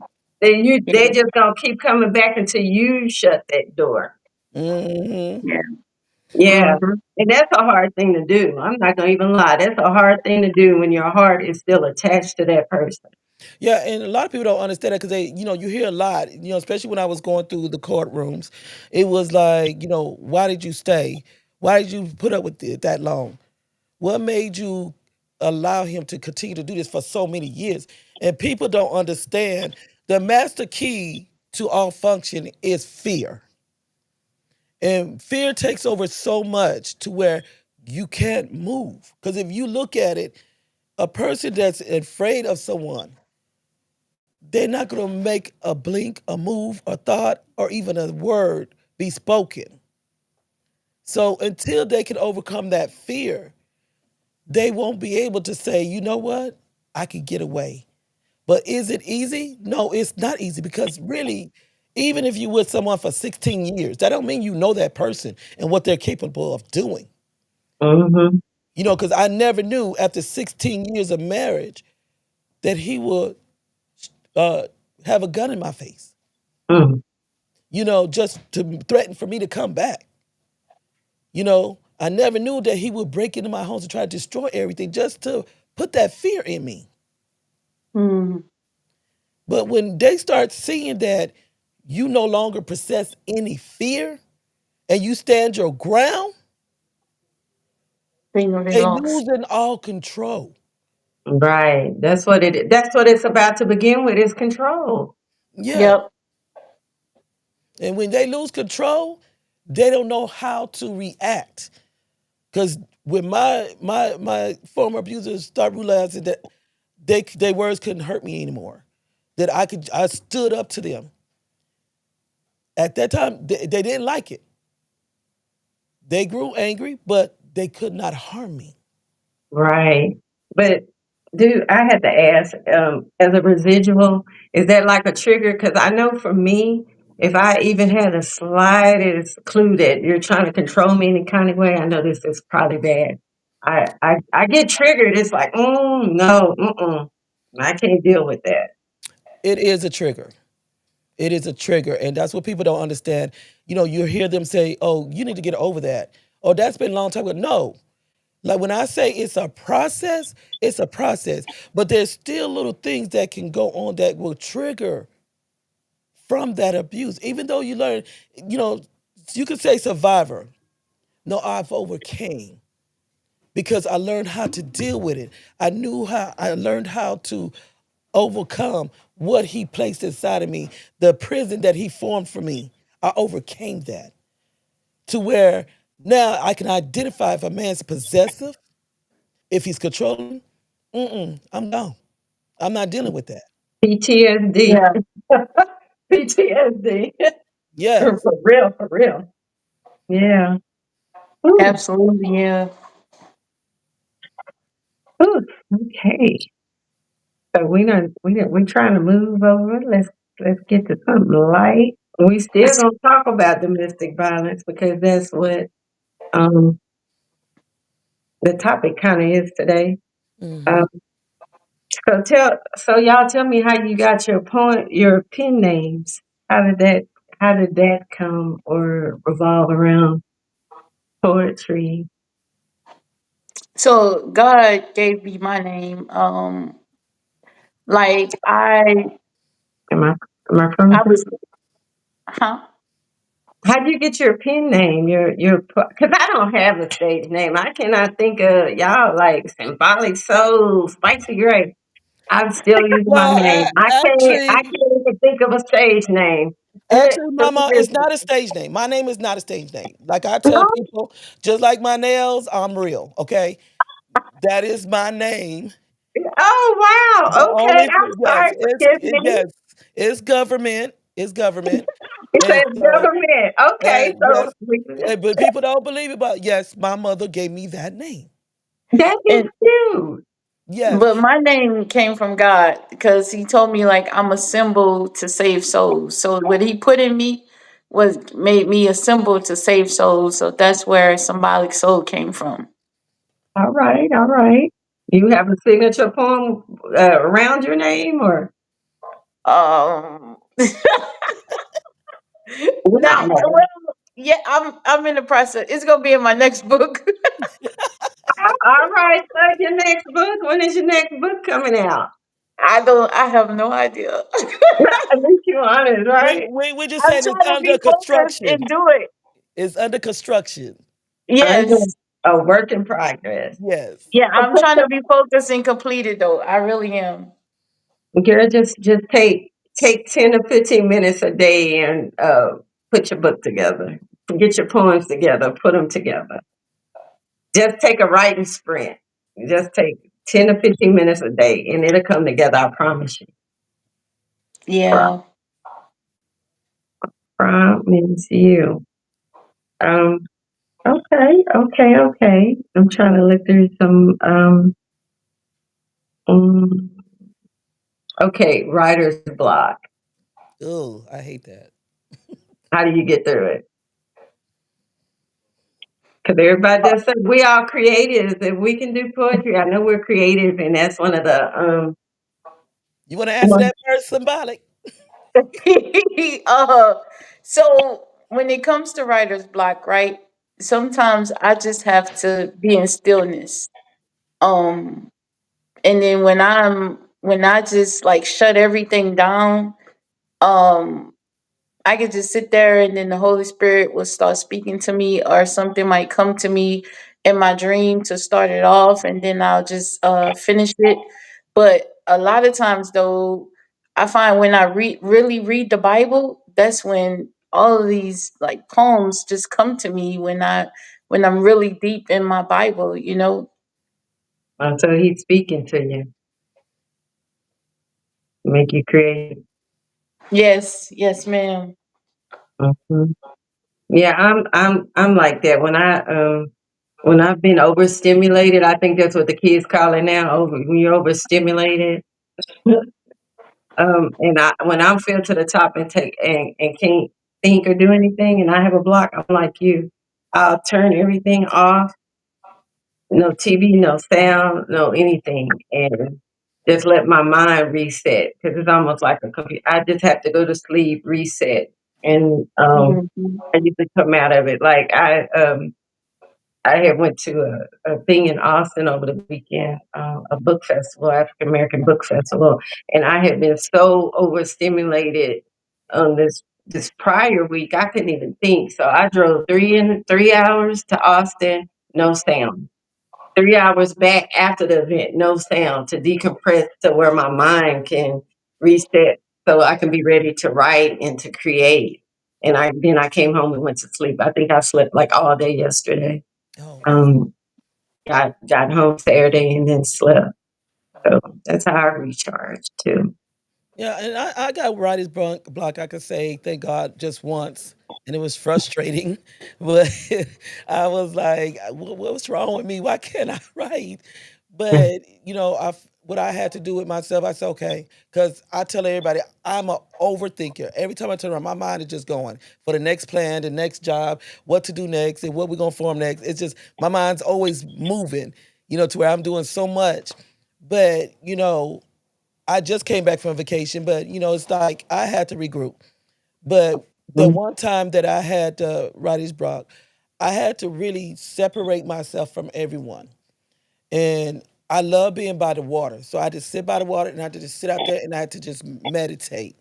They Yeah. just gonna keep coming back until you shut that door. hmm Yeah. Yeah. Mhm. And that's a hard thing to do. I'm not gonna even lie. That's a hard thing to do when your heart is still attached to that person. yeah, and a lot of people don't understand that because you hear a lot, especially when I was going through the courtrooms, it was like, why did you stay? Why did you put up with it that long? What made you allow him to continue to do this for so many years? And people don't understand the master key to all function is fear. And fear takes over so much to where you can't move. Because if you look at it, a person that's afraid of someone, they're not going to make a blink, a move, a thought, or even a word be spoken. So until they can overcome that fear, they won't be able to say, you know what? I can get away. But is it easy? No, it's not easy because really, even if you with someone for 16 years, that don't mean you know that person and what they're capable of doing. Mm-hmm. Because I never knew after 16 years of marriage that he would uh, have a gun in my face, Mm. just to threaten for me to come back. I never knew that he would break into my house and try to destroy everything just to put that fear in me. Mhm. But when they start seeing that you no longer possess any fear and you stand your ground, Thing of it they lost. losing all control. Right. That's what it's about to begin with is control. Yeah. Yep. And when they lose control, they don't know how to react. Because When my former abusers start realizing that they words couldn't hurt me anymore, that I stood up to them. At that time, they didn't like it. They grew angry, but they could not harm me. Right. But dude, I had to ask, as a residual, is that like a trigger? Because I know for me, if I even had the slightest clue that you're trying to control me any kind of way, I know this is probably bad. I get triggered. It's like, no, I can't deal with that. It is a trigger. It is a trigger, and that's what people don't understand. You hear them say, "Oh, you need to get over that." Oh, that's been a long time ago. No, like when I say it's a process, but there's still little things that can go on that will trigger from that abuse. Even though you learn, you know, you could say survivor. No, I've overcame because I learned how to deal with it. I learned how to overcome what he placed inside of me, the prison that he formed for me. I overcame that to where now I can identify if a man's possessive, if he's controlling. I'm gone. I'm not dealing with that. PTSD. Yeah, PTSD. For Yes. real, for real. Yeah. Ooh, absolutely. Yeah. ooh, okay. So we're trying to move over. Let's get to something light. We still gonna talk about domestic violence because that's what um the topic kind of is today. Um, Hmm. so y'all tell me how you got your pen names. How did that come or revolve around poetry? So God gave me my name. Like Am I am I from? I was, huh? How'd you get your pen name? Because I don't have a stage name. I cannot think of y'all like symbolic soul, spicy grape. I'm still using my Well, name. I actually, can't even think of a stage name. Mama, it's not a stage name. My name is not a stage name. Like I tell No? people, just like my nails, I'm real. Okay, that is my name. Oh The wow. Okay. only I'm yes, sorry. Forgive me. yes, it's government. It's government, It and says so government. Okay, and so yes, but people don't believe it. But yes, my mother gave me that name. that is And cute. Yes, but my name came from God because He told me like I'm a symbol to save souls. So what He put in me was made me a symbol to save souls. So that's where symbolic soul came from. All right, all right. You have a signature poem around your name or Um, without knowing? well, yeah, I'm in the process. It's gonna be in my next book. All right, so your next book. When is your next book coming out? I have no idea. At least you're honest, right? we're just I'm saying it's trying to be under focused construction. and do it. It's under construction. Under Yes. a work in progress. Yes. Yeah, So I'm put trying to your be focused and completed though. I really am. girl, just take 10 to 15 minutes a day and put your book together. Get your poems together. Put them together. Just take a writing sprint. Just take 10 to 15 minutes a day, and it'll come together. I promise you. Pro- Yeah. Promise you. Um. Okay. Okay. Okay. I'm trying to look through some. Mm, okay. Writer's block. Oh, I hate that. How do you get through it? Because everybody just said we all creatives. If we can do poetry, I know we're creative, and that's one of the You want to answer one- that first, symbolic? uh so when it comes to writer's block, right? Sometimes I just have to be in stillness. Um and then when I just like shut everything down, um I could just sit there and then the Holy Spirit will start speaking to me, or something might come to me in my dream to start it off, and then I'll just finish it. But a lot of times though, I find when I really read the Bible, that's when all of these like poems just come to me when I'm really deep in my Bible, Until he's speaking to you, make you creative. Yes, yes, ma'am. Mhm. Yeah, I'm like that. When I've been overstimulated, I think that's what the kids call it now. Over when you're overstimulated. And when I'm filled to the top and can't think or do anything, and I have a block, I'm like you. I'll turn everything off. No TV, no sound, no anything, and just let my mind reset because it's almost like a computer. I just have to go to sleep, reset, and Mhm. I usually come out of it. Like I had went to a thing in Austin over the weekend, a book festival, African American book festival, and I had been so overstimulated this prior week I couldn't even think. So I drove 3 hours to Austin, no sound. 3 hours back after the event, no sound to decompress to where my mind can reset so I can be ready to write and to create. And I came home and went to sleep. I think I slept like all day yesterday. Oh wow. Um, got home Saturday and then slept. So that's how I recharge too. Yeah, and I got writer's block. I could say thank God just once, and it was frustrating. But I was like, What's wrong with me? Why can't I write?" But what I had to do with myself, I said, "Okay," because I tell everybody I'm a overthinker. Every time I turn around, my mind is just going for the next plan, the next job, what to do next, and what we're gonna form next. It's just my mind's always moving, to where I'm doing so much. But I just came back from vacation, but it's like I had to regroup. But the Mhm. one time that I had writer's block, I had to really separate myself from everyone. And I love being by the water. So I had to sit by the water and I had to just sit out there and I had to just meditate,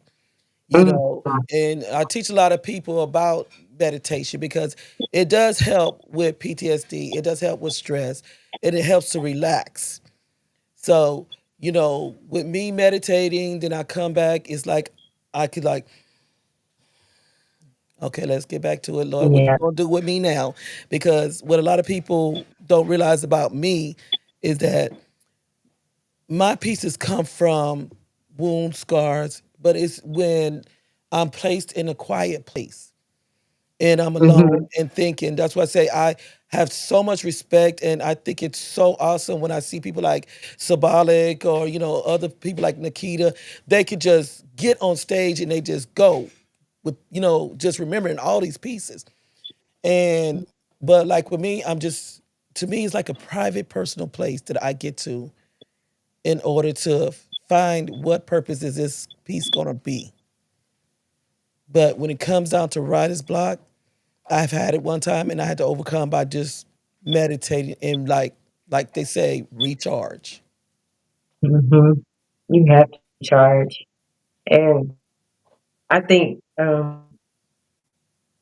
you Mhm. know. And I teach a lot of people about meditation because it does help with PTSD, it does help with stress, and it helps to relax. So, with me meditating, then I come back, it's like I could like, okay, let's get back to it, Lord. What you Yeah. gonna do with me now? Because what a lot of people don't realize about me is that my pieces come from wound scars, but it's when I'm placed in a quiet place and I'm alone Mhm. and thinking. That's why I say I have so much respect, and I think it's so awesome when I see people like Symbolic or other people like Nikita. They could just get on stage and they just go with just remembering all these pieces. And but like with me, I'm just to me it's like a private personal place that I get to in order to find what purpose is this piece gonna be. But when it comes down to writer's block, I've had it one time and I had to overcome by just meditating and like they say, recharge. Mhm. You have to charge, and I think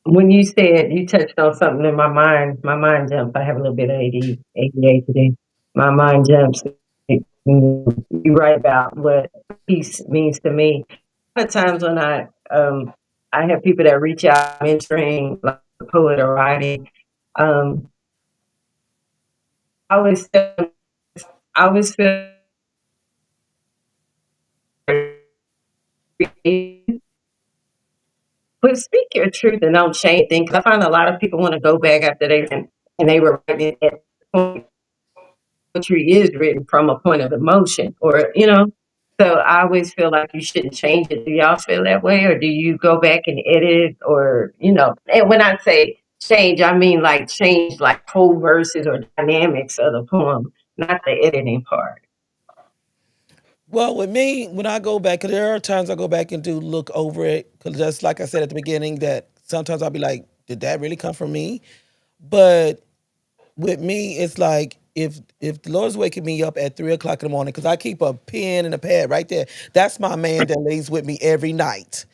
when you said you touched on something in my mind jumps. I have a little bit of ADHD. My mind jumps. You write about what peace means to me. A lot of times when I have people that reach out mentoring like a poet or writing, um, I always feel, I always feel but speak your truth and don't change things. I find a lot of people want to go back after they were writing at point poetry is written from a point of emotion or. So I always feel like you shouldn't change it. Do y'all feel that way, or do you go back and edit, or? And when I say change, I mean like change like whole verses or dynamics of the poem, not the editing part. Well, with me, when I go back, 'cause there are times I go back and do look over it, because just like I said at the beginning, that sometimes I'll be like, did that really come from me? But with me, it's like if the Lord's waking me up at 3 o'clock in the morning, because I keep a pen and a pad right there. That's my man that lays with me every night.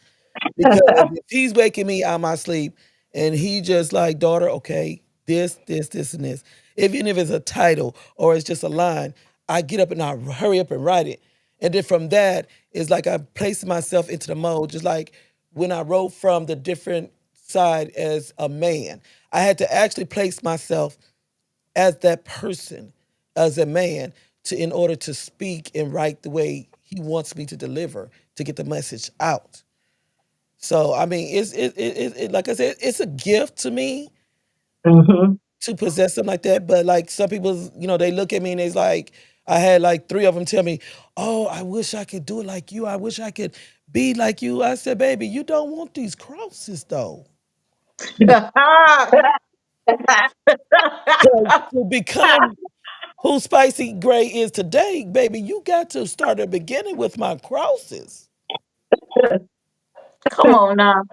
Because if he's waking me out of my sleep and he just like, daughter, okay, this, and this. Even if it's a title or it's just a line, I get up and I hurry up and write it. And then from that, it's like I place myself into the mode, just like when I wrote from the different side as a man. I had to actually place myself as that person, as a man, to in order to speak and write the way he wants me to deliver to get the message out. So I mean, like I said, it's a gift to me Mhm. to possess something like that. But like some people, they look at me and it's like I had like three of them tell me, "Oh, I wish I could do it like you. I wish I could be like you." I said, "Baby, you don't want these crosses though. To become who Spicy Gray is today, baby, you got to start at the beginning with my crosses." Come on now.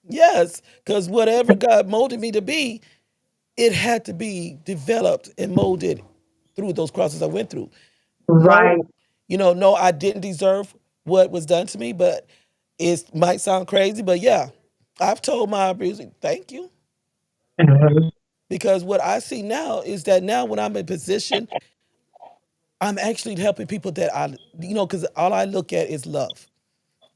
Yes, because whatever God molded me to be, it had to be developed and molded through those crosses I went through. No, Right. no, I didn't deserve what was done to me, but it might sound crazy, but yeah, I've told my abuser, thank you. Mhm. Because what I see now is that now when I'm in position, I'm actually helping people that because all I look at is love.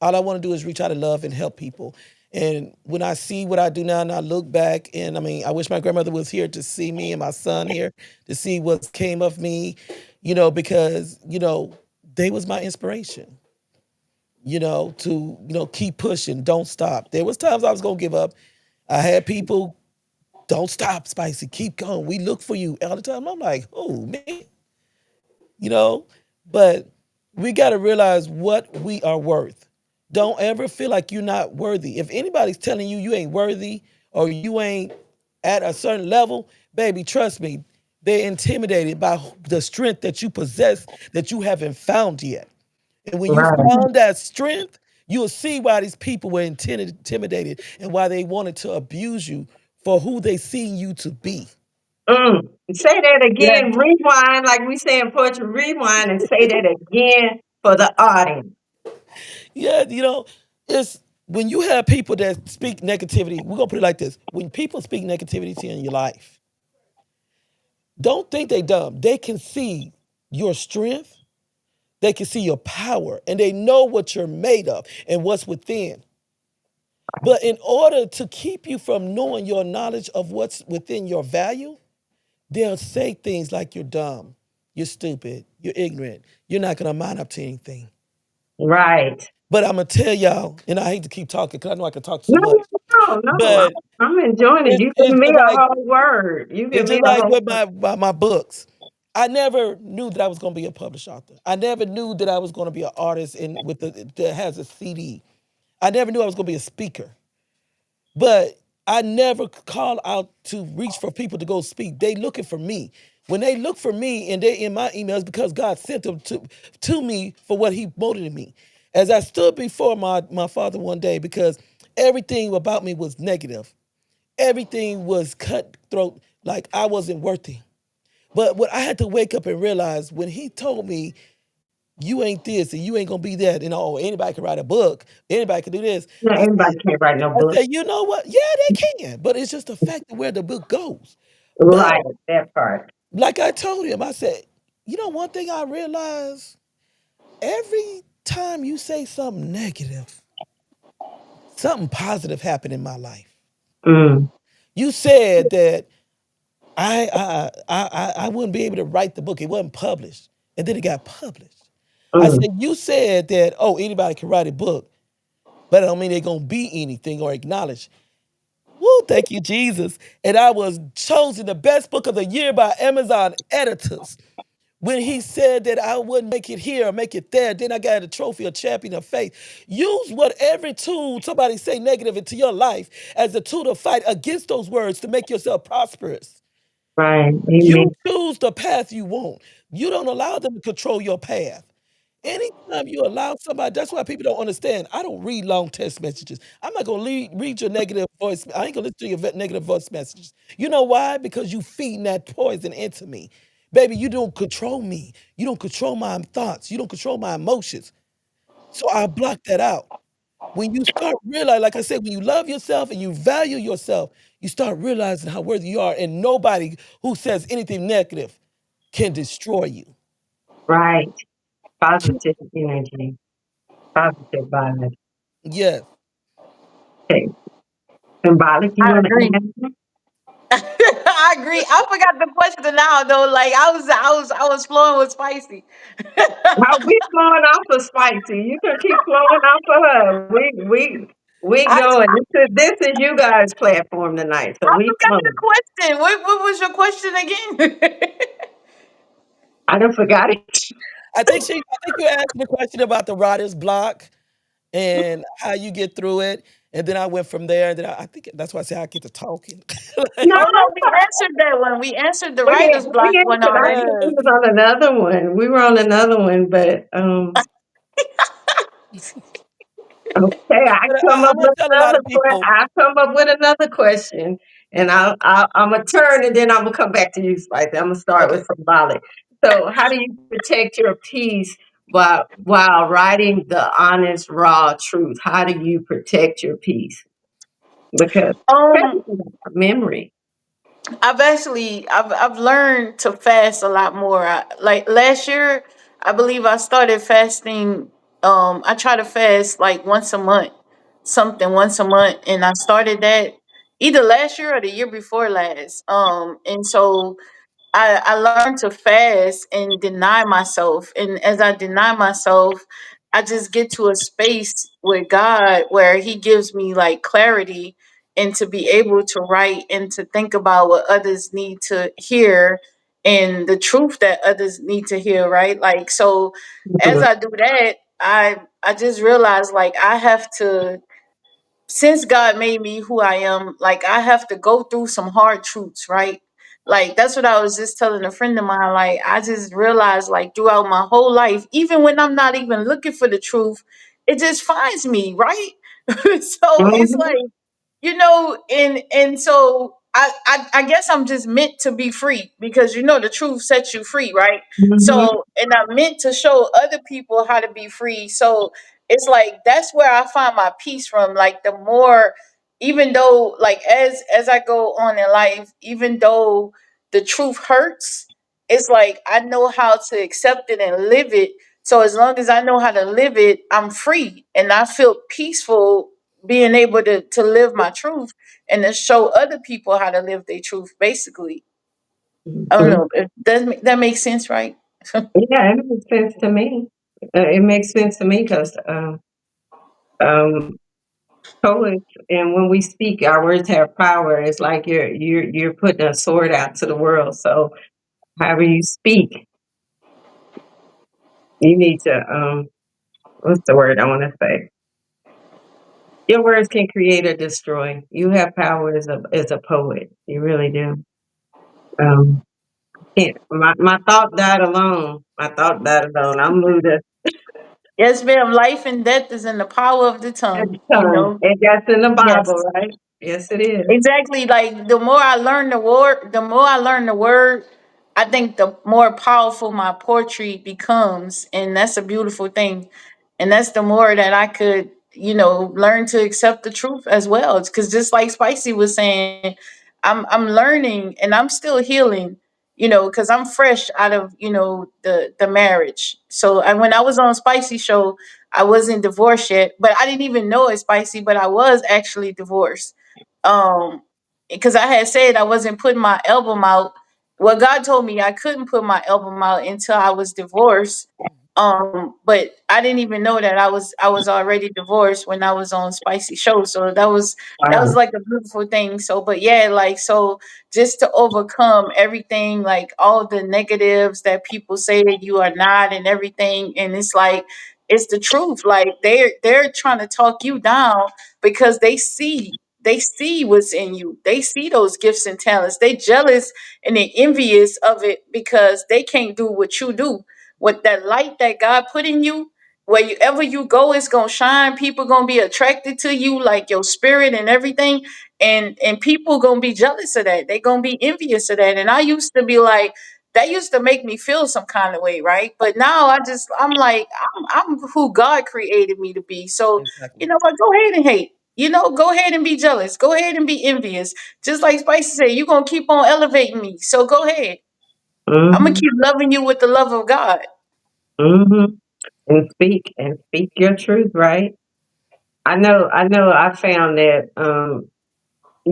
All I want to do is reach out and love and help people. And when I see what I do now and I look back, and I mean, I wish my grandmother was here to see me and my son here to see what came of me, because, they was my inspiration, to, keep pushing, don't stop. There was times I was going to give up. I had people, don't stop, Spicy, keep going. We look for you all the time. I'm like, oh, man, you know, but we got to realize what we are worth. Don't ever feel like you're not worthy. If anybody's telling you you ain't worthy or you ain't at a certain level, baby, trust me, they're intimidated by the strength that you possess that you haven't found yet. And when you Right. found that strength, you'll see why these people were intimidated and why they wanted to abuse you for who they see you to be. Mm. Say that Yeah. again. Rewind, like we say in poetry. Rewind and say that again for the audience. Yeah, it's when you have people that speak negativity, we're gonna put it like this. When people speak negativity to you in your life, don't think they dumb. They can see your strength, they can see your power, and they know what you're made of and what's within. But in order to keep you from knowing your knowledge of what's within your value, they'll say things like you're dumb, you're stupid, you're ignorant, you're not gonna amount up to anything. Right. But I'm gonna tell y'all, and I hate to keep talking because I know I can talk too No, much. no, no. But I'm enjoying it. it's You give it's me just a like whole word. You give it's me just a like whole with word. my books. I never knew that I was going to be a published author. I never knew that I was going to be an artist that has a CD. I never knew I was going to be a speaker. But I never call out to reach for people to go speak. They looking for me. When they look for me and they in my emails because God sent them to me for what he molded in me. As I stood before my father one day because everything about me was negative. Everything was cutthroat, like I wasn't worthy. But what I had to wake up and realize when he told me, you ain't this and you ain't gonna be that, and oh, anybody can write a book, anybody can do this. No, everybody can't write no I book. said, you know what? Yeah, they can, but it's just the fact of where the book goes. But Right. That part. like I told him, I said, one thing I realized every time you say something negative, something positive happened in my life. Mm. You said that I wouldn't be able to write the book. It wasn't published. And then it got published. I Mm. said, you said that, oh, anybody can write a book, but I don't mean they're gonna be anything or acknowledged. Woo, thank you, Jesus. And I was chosen the best book of the year by Amazon editors. When he said that I wouldn't make it here or make it there, then I got a trophy of champion of faith. Use whatever tool somebody say negative into your life as a tool to fight against those words to make yourself prosperous. Right. You Amen. choose the path you want. You don't allow them to control your path. Anytime you allow somebody, that's why people don't understand. I don't read long text messages. I'm not gonna read your negative voice. I ain't gonna listen to your negative voice messages. You know why? Because you feeding that poison into me. Baby, you don't control me. You don't control my thoughts. You don't control my emotions. So I block that out. When you start realizing, like I said, when you love yourself and you value yourself, you start realizing how worthy you are, and nobody who says anything negative can destroy you. Right. Positive energy. Positive vibes. Yes. Okay. Symbolic, you I want to agree. answer? I agree. I forgot the question now though. Like I was flowing with spicy. How we flowing off of spicy? You can keep flowing off of her. We I, going. This is you guys' platform tonight, so I we forgot the flowing. question. What was your question again? I don't forgot it. I think you asked me a question about the writer's block and how you get through it, and then I went from there, and then I think that's why I say I get to talking. No, Oh no, that's we fine. answered that one. We answered the We writer's block one answered. I already. think we Yes. was on another one. We were on another one, but okay, But I'm gonna tell a lot of people. I come up with another question, and I'm gonna turn, and then I'm gonna come back to you, Spicy. I'm gonna start Okay. with symbolic. So, how do you protect your peace while writing the honest, raw truth? How do you protect your peace? Because Um, especially memory. I've learned to fast a lot more. Like last year, I believe I started fasting. I try to fast like once a month, something once a month, and I started that either last year or the year before last. And so I learned to fast and deny myself. And as I deny myself, I just get to a space with God where He gives me like clarity and to be able to write and to think about what others need to hear and the truth that others need to hear, right? Like so as Mhm. I do that, I just realized like I have to, since God made me who I am, like I have to go through some hard truths, right? Like that's what I was just telling a friend of mine. Like I just realized, like throughout my whole life, even when I'm not even looking for the truth, it just finds me, right? So it's Mhm. like, and so I guess I'm just meant to be free because the truth sets you free, right? Mhm. So and I'm meant to show other people how to be free. So it's like that's where I find my peace from. Like the more, even though like as I go on in life, even though the truth hurts, it's like I know how to accept it and live it. So as long as I know how to live it, I'm free and I feel peaceful being able to live my truth and to show other people how to live their truth. Basically, I don't Mhm. know if that makes sense, right? Yeah, it makes sense to me. It makes sense to me because um, poets, and when we speak, our words have power. It's like you're putting a sword out to the world. So however you speak, you need to what's the word I want to say? Your words can create or destroy. You have power as a poet. You really do. Um, my thought died alone. My thought died alone. I'm moved to Yes, ma'am. Life and death is in the power of the tongue. tongue. And that's in the Bible, Yes. right? Yes, it is. Exactly. Like the more I learn the word, I think the more powerful my poetry becomes. And that's a beautiful thing. And that's the more that I could, learn to accept the truth as well. Because just like Spicy was saying, I'm learning and I'm still healing, because I'm fresh out of, the marriage. So when I was on Spicy show, I wasn't divorced yet, but I didn't even know it Spicy, but I was actually divorced, um because I had said I wasn't putting my album out. Well, God told me I couldn't put my album out until I was divorced. But I didn't even know that I was already divorced when I was on Spicy Show. So that was Wow. like a beautiful thing. So but yeah, like so just to overcome everything, like all the negatives that people say that you are not and everything, and it's like it's the truth. Like they're trying to talk you down because they see what's in you. They see those gifts and talents. They jealous and they envious of it because they can't do what you do. With that light that God put in you, wherever you go, it's gonna shine. People gonna be attracted to you, like your spirit and everything. And people gonna be jealous of that. They gonna be envious of that. And I used to be like, that used to make me feel some kind of way, right? But now I'm like, I'm who God created me to be. So you Exactly. know what? Go ahead and hate. Go ahead and be jealous. Go ahead and be envious. Just like Spicy said, you're gonna keep on elevating me. So go ahead. I'm gonna Hmm. keep loving you with the love of God. Hmm. And speak your truth, right? I know I found that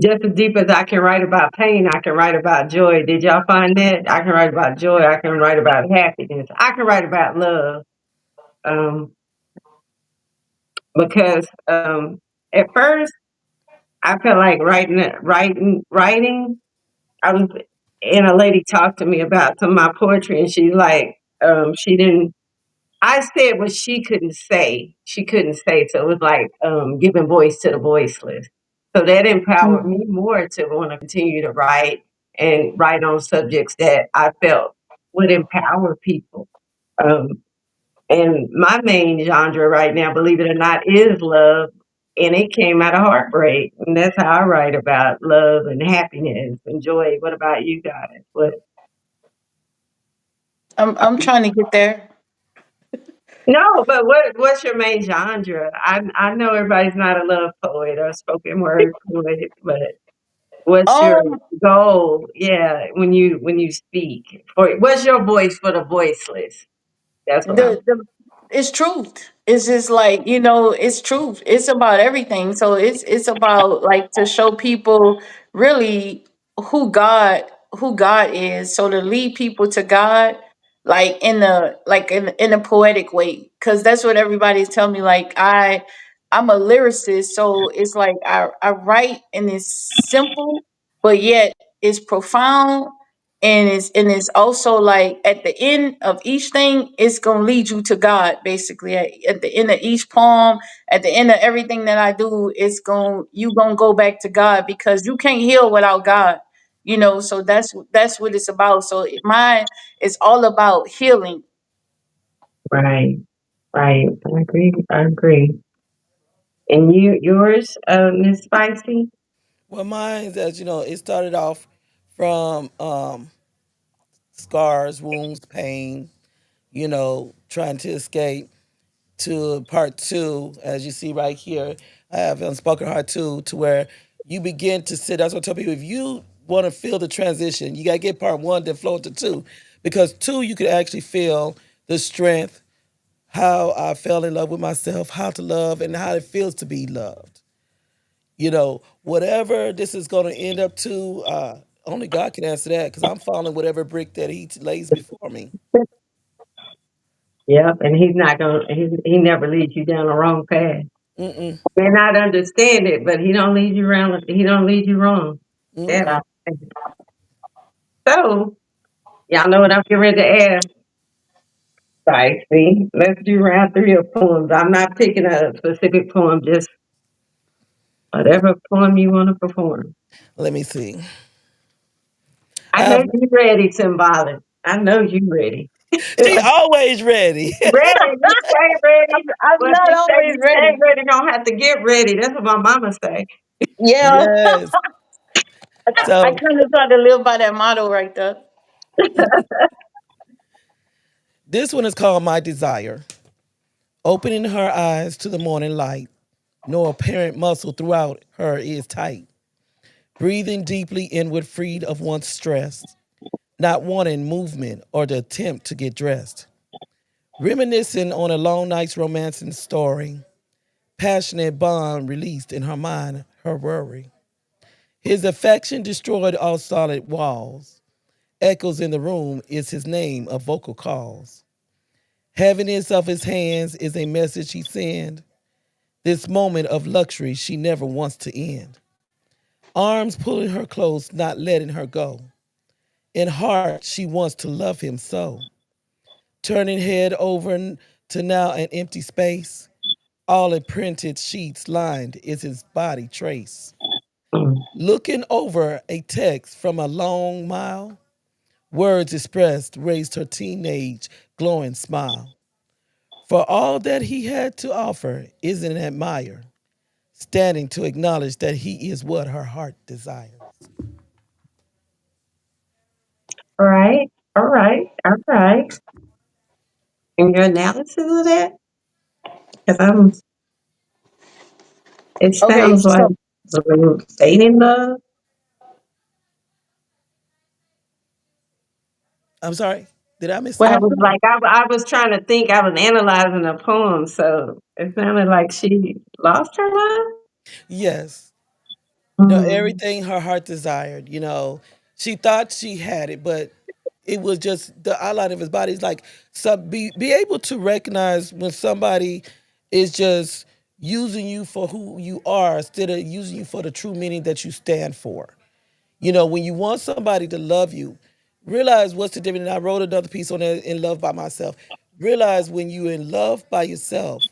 Just as deep as I can write about pain, I can write about joy. Did y'all find that? I can write about joy. I can write about happiness. I can write about love. Um, because at first I felt like writing. I was, and a lady talked to me about some of my poetry, and she like, she didn't. I said what she couldn't say. She couldn't say, so it was like giving voice to the voiceless. So that empowered me Mhm. more to want to continue to write and write on subjects that I felt would empower people. Um, and my main genre right now, believe it or not, is love. And it came out of heartbreak. And that's how I write about love and happiness and joy. What about you guys? What? I'm trying to get there. No, but what's your main genre? I know everybody's not a love poet or a spoken word poet, but what's your Um, goal? Yeah, when you speak, for what's your voice for the voiceless? That's what I'm. the it's truth. It's just like, it's truth. It's about everything. So it's about like to show people really who God who God is. So to lead people to God, like in a poetic way, because that's what everybody's telling me. Like I'm a lyricist, so it's like I write and it's simple, but yet it's profound, and it's also like at the end of each thing, it's gonna lead you to God. Basically, at the end of each poem, at the end of everything that I do, you gonna go back to God, because you can't heal without God. So that's what it's about. So mine is all about healing. Right, right. I agree. I agree. And yours, Miss Spicy? Well, mine, as you know, it started off from scars, wounds, pain, trying to escape, to part two, as you see right here. I have Unspoken Heart 2, to where you begin to sit. That's what I tell people. If you want to feel the transition, you got to get part one, then flow into two. Because two, you could actually feel the strength, how I fell in love with myself, how to love, and how it feels to be loved. Whatever this is going to end up to, only God can answer that, because I'm following whatever brick that He lays before me. Yep, and he's not gonna. He never leads you down the wrong path. Mm-mm, May not understand it, but he don't lead you around. He don't lead you wrong. That I mm-mm. think. So y'all know what I'm getting ready to ask. Right, see, let's do round three of poems. I'm not picking a specific poem, just whatever poem you want to perform. Let me see. I I know have, you ready, Symbolic. I know you ready. she always ready. Ready, you stay ready. I'm But not she say always you stay ready. ready, don't have to get ready. That's what my mama say. Yeah, Yes. I So kind of try to live by that motto right there. this one is called My Desire. Opening her eyes to the morning light, no apparent muscle throughout her is tight. Breathing deeply inward, freed of one's stress, not wanting movement or the attempt to get dressed. Reminiscing on a long night's romancing story, passionate bond released in her mind, her worry. His affection destroyed all solid walls. Echoes in the room is his name of vocal calls. Heaviness of his hands is a message he sends. This moment of luxury she never wants to end. Arms pulling her close, not letting her go. In heart, she wants to love him so. Turning head over to now an empty space. All imprinted sheets lined is his body trace. Mm. Looking over a text from a long mile, words expressed raised her teenage glowing smile. For all that he had to offer isn't admire, standing to acknowledge that he is what her heart desires. All right, all right, all right. And your analysis of that? Because it Okay, sounds like so dating love. I'm sorry, did I miss what I something? was happened? like, I was trying to think. I was analyzing the poem, so it sounded like she lost her love. Yes. Mm. everything her heart desired. She thought she had it, but it was just the outline of his body. It's like be able to recognize when somebody is just using you for who you are instead of using you for the true meaning that you stand for. When you want somebody to love you, realize what's the difference. And I wrote another piece on it, in love by myself. Realize when you're in love by yourself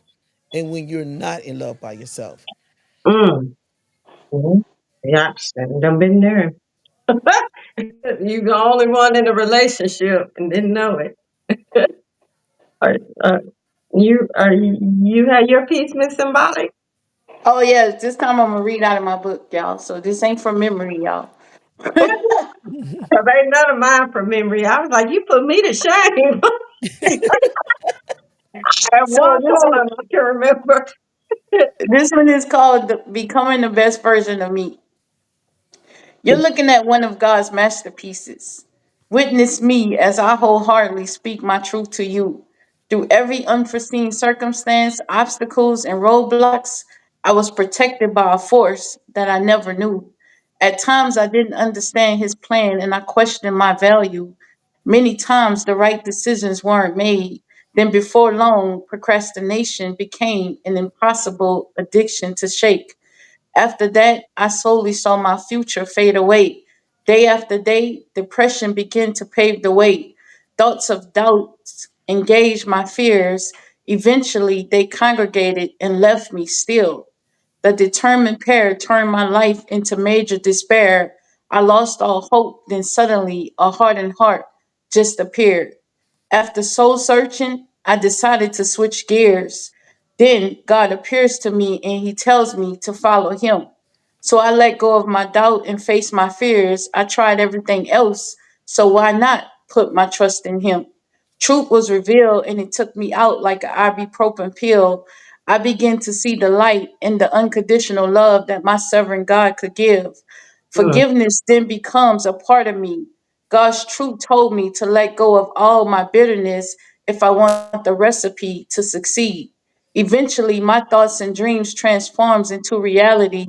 and when you're not in love by yourself. Mm. Mhm. Yeah, done been there. You the only one in a relationship and didn't know it. Are, uh, you have your piece, Miss Symbolic? Oh yeah, this time I'm gonna read out of my book, y'all. So this ain't from memory, y'all. Cause ain't none of mine from memory. I was like, you put me to shame. I have So one this one, poem I can remember. this one is called "Becoming the Best Version of Me." You're looking at one of God's masterpieces. Witness me as I wholeheartedly speak my truth to you. Through every unforeseen circumstance, obstacles, and roadblocks, I was protected by a force that I never knew. At times, I didn't understand his plan and I questioned my value. Many times, the right decisions weren't made. Then, before long, procrastination became an impossible addiction to shake. After that, I slowly saw my future fade away. Day after day, depression began to pave the way. Thoughts of doubts engaged my fears. Eventually, they congregated and left me still. The determined pair turned my life into major despair. I lost all hope, then suddenly a hardened heart just appeared. After soul searching, I decided to switch gears. Then God appears to me and he tells me to follow him. So I let go of my doubt and face my fears. I tried everything else. So why not put my trust in him? Truth was revealed and it took me out like an ibuprofen pill. I began to see the light and the unconditional love that my sovereign God could give. Mm. Forgiveness then becomes a part of me. God's truth told me to let go of all my bitterness if I want the recipe to succeed. Eventually, my thoughts and dreams transforms into reality.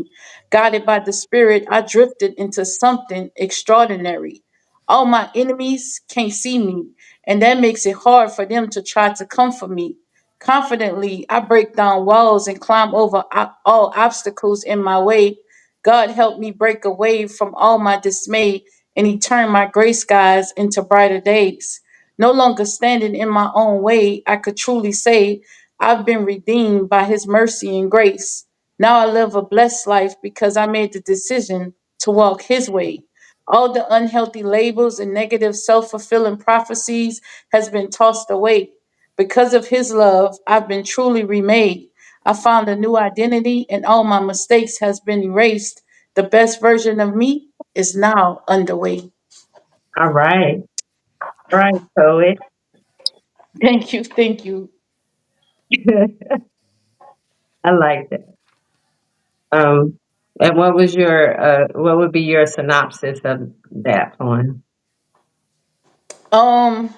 Guided by the Spirit, I drifted into something extraordinary. All my enemies can't see me, and that makes it hard for them to try to comfort me. Confidently, I break down walls and climb over all obstacles in my way. God helped me break away from all my dismay, and He turned my gray skies into brighter days. No longer standing in my own way, I could truly say I've been redeemed by His mercy and grace. Now I live a blessed life because I made the decision to walk His way. All the unhealthy labels and negative self-fulfilling prophecies has been tossed away. Because of his love, I've been truly remade. I found a new identity and all my mistakes has been erased. The best version of me is now underway. All right. Right, poet. Thank you. Thank you. I like that. Um, and what would be your synopsis of that poem? Um,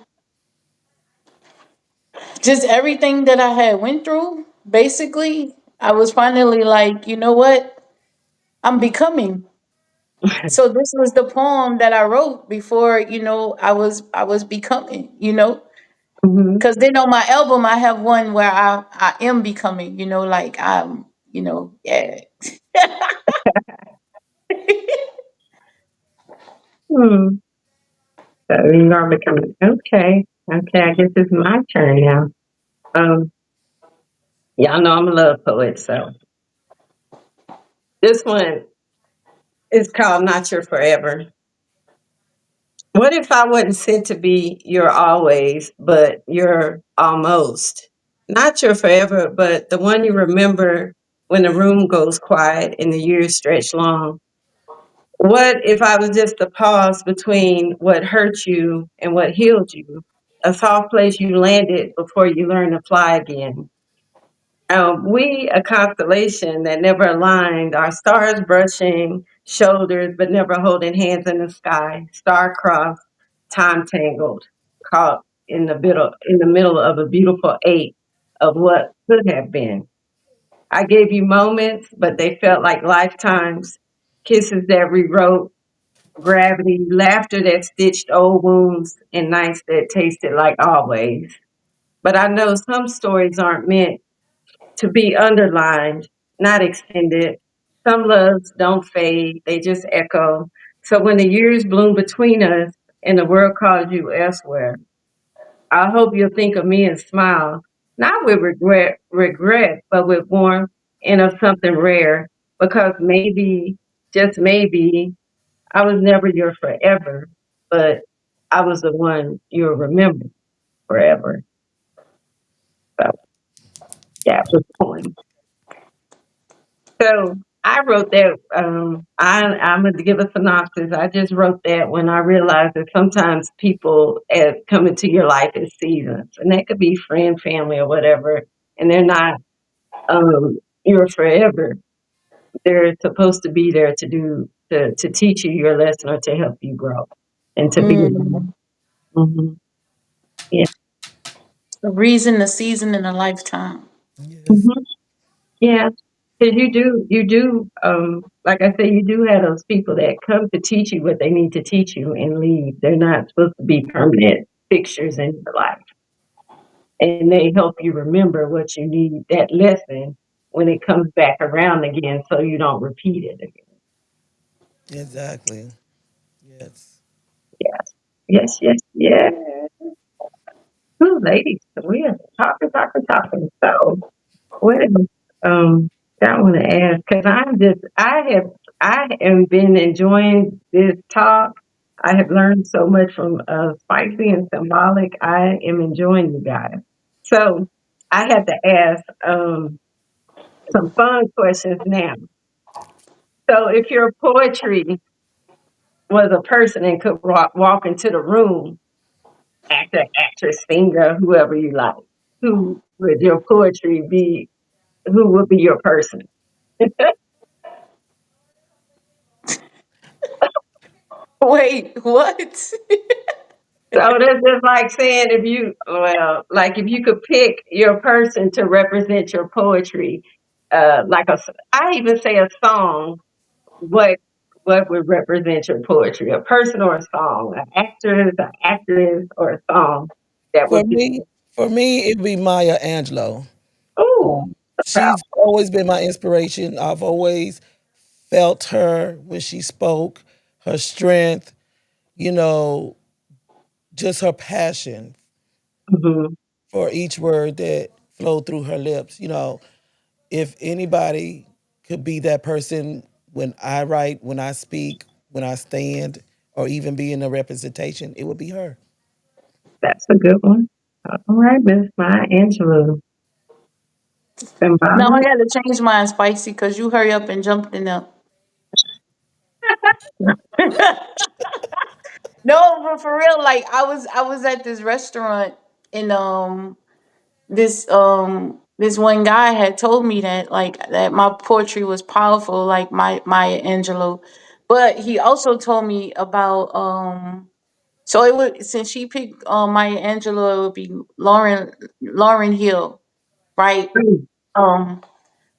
just everything that I had went through, basically, I was finally like, you know what? I'm becoming. So this was the poem that I wrote before, I was becoming, Hmm. because then on my album I have one where I am becoming, like I'm, yeah. Hmm. So you are becoming okay. Okay, I guess it's my turn now. Um, y'all know I'm a love poet, so this one is called Not Your Forever. What if I wasn't sent to be your always, but your almost? Not your forever, but the one you remember when the room goes quiet and the years stretch long. What if I was just a pause between what hurt you and what healed you? A soft place you landed before you learned to fly again. We, a constellation that never aligned, our stars brushing shoulders but never holding hands in the sky, star-crossed, time tangled, caught in the middle of a beautiful ache of what could have been. I gave you moments, but they felt like lifetimes. kisses that rewrote gravity, laughter that stitched old wounds, and nights that tasted like always. But I know some stories aren't meant to be underlined, not extended. Some loves don't fade, they just echo. So when the years bloom between us and the world calls you elsewhere, I hope you'll think of me and smile, not with regret, but with warmth and of something rare. Because maybe, just maybe, I was never your forever, but I was the one you'll remember forever. So that was the poem. So I wrote that. I'm going to give a synopsis. I just wrote that when I realized that sometimes people come into your life as seasons, and that could be friend, family, or whatever, and they're not your forever. They're supposed to be there to to teach you your lesson or to help you grow and to be Mm, around. Hmm. Yeah. a reason, a season, and a lifetime. Yes. Hmm. Yeah. Because you do, like I say, you do have those people that come to teach you what they need to teach you and leave. They're not supposed to be permanent fixtures in your life. And they help you remember what you need, that lesson, when it comes back around again so you don't repeat it again. Exactly. Yes. Yes, yes, yes, yes. Ooh, ladies, we are talking, talking, talking. So, what else, um, I want to ask? Because I have been enjoying this talk. I have learned so much from Spicy and Symbolic. I am enjoying you guys. So, I have to ask some fun questions now. So, if your poetry was a person and could walk into the room, actor, actress, singer, whoever you like, who would your poetry be? Who would be your person? Wait, what? So that's just like saying like if you could pick your person to represent your poetry, like I even say a song. What what would represent your poetry? A person or a song? An actress, or a song that For would be. me, for me, it'd be Maya Angelou. Oh, Um, proud. she's always been my inspiration. I've always felt her when she spoke, her strength, you know, just her passion Hmm. for each word that flowed through her lips. If anybody could be that person when I write, when I speak, when I stand, or even be in a representation, it would be her. That's a good one. All right, Miss Maya Angelou. Now I Symbolic. got to change mine, Spicy, because you hurry up and jumped in there. No, but for real, like I was at this restaurant and this one guy had told me that like that my poetry was powerful, like my Maya Angelou. But he also told me about so it would since she picked Maya Angelou, it would be Lauren Hill, right? Um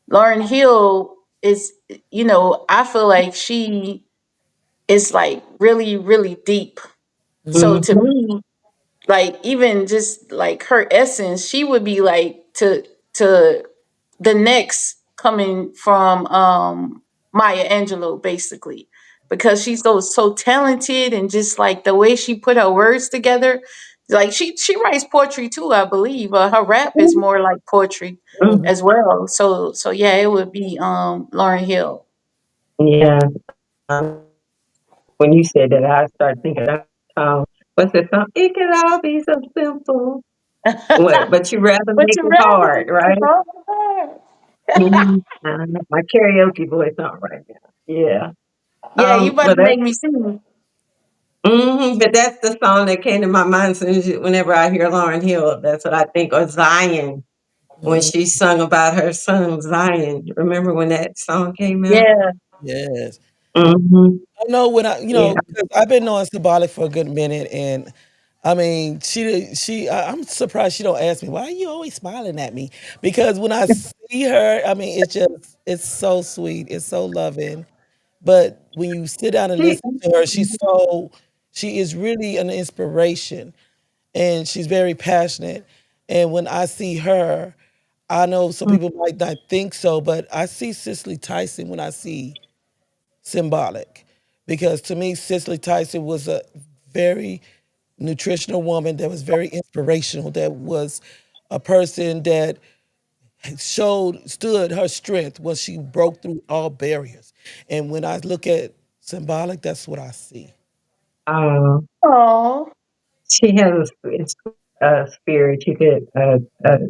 Lauren Hill is, I feel like she is like really, really deep. So to Mm-hmm. me, like even just like her essence, she would be like to the next coming from Maya Angelou basically, because she's so talented and just like the way she put her words together, like she writes poetry too, I believe. Her rap is more like poetry Hmm. as well. So yeah, it would be Lauren Hill. Yeah. Um, when you said that, I started thinking of what's that song? It could all be so simple. What? But you rather But make you it rather hard, make it right? hard. Mhm. My karaoke voice on right now. Yeah. Yeah, you about Well, to make me sing. but that's the song that came to my mind as soon as whenever I hear Lauren Hill. That's what I think. Or Zion, when Mm, she sung about her son Zion. Remember when that song came out? Yeah. yes. Hmm. I know when I, Yeah. 'cause I've been knowing Symbolic for a good minute, and I mean, I'm surprised she don't ask me why are you always smiling at me, because when I see her, I mean, it's so sweet, it's so loving, But when you sit down and She, listen to her, she is really an inspiration, and she's very passionate. And when I see her, I know some people might not think so, but I see Cicely Tyson when I see Symbolic, because to me, Cicely Tyson was a very nutritional woman that was very inspirational, that was a person that stood her strength when she broke through all barriers. And when I look at Symbolic, that's what I see. uh, Oh, she has spirit. You could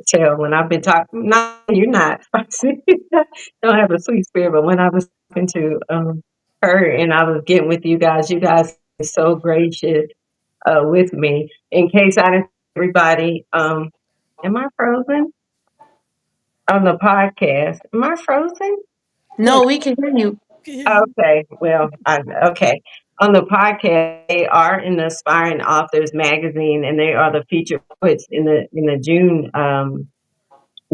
tell when I've been talking. No, you're not. Don't have a sweet spirit. But when I was talking to her and I was getting with you guys are so gracious with me. In case I didn't, everybody, am I frozen on the podcast? Am I frozen? No, no, we can hear you. can hear you. Okay, well, okay. On the podcast, they are in the Aspiring Authors magazine, and they are the featured poets in the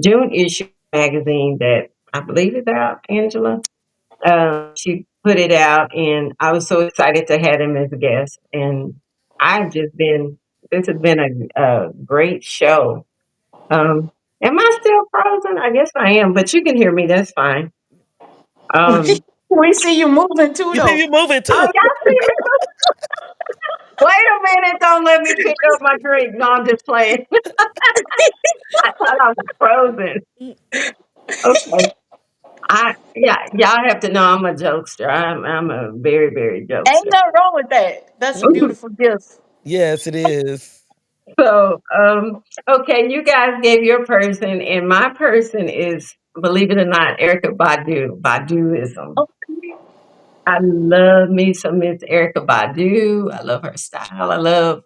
June issue magazine that I believe is out. Angela, she put it out, and I was so excited to have him as a guest. And I've just been this has been a great show. Am I still frozen? I guess I am, but you can hear me. That's fine. Um, We see you moving too, You see though. you moving oh, too. y'all see me? Wait a minute, don't let me pick up my drink. No, I'm just playing. I thought I was frozen. Okay. Y'all have to know I'm a jokester. I'm a very, very Ain't jokester. nothing wrong with that. That's a beautiful gift. Yes, it is. So, okay, you guys gave your person, and my person is, believe it or not, Erica Badu, Baduism. Okay. I love me some Miss Erica Badu. I love her style. I love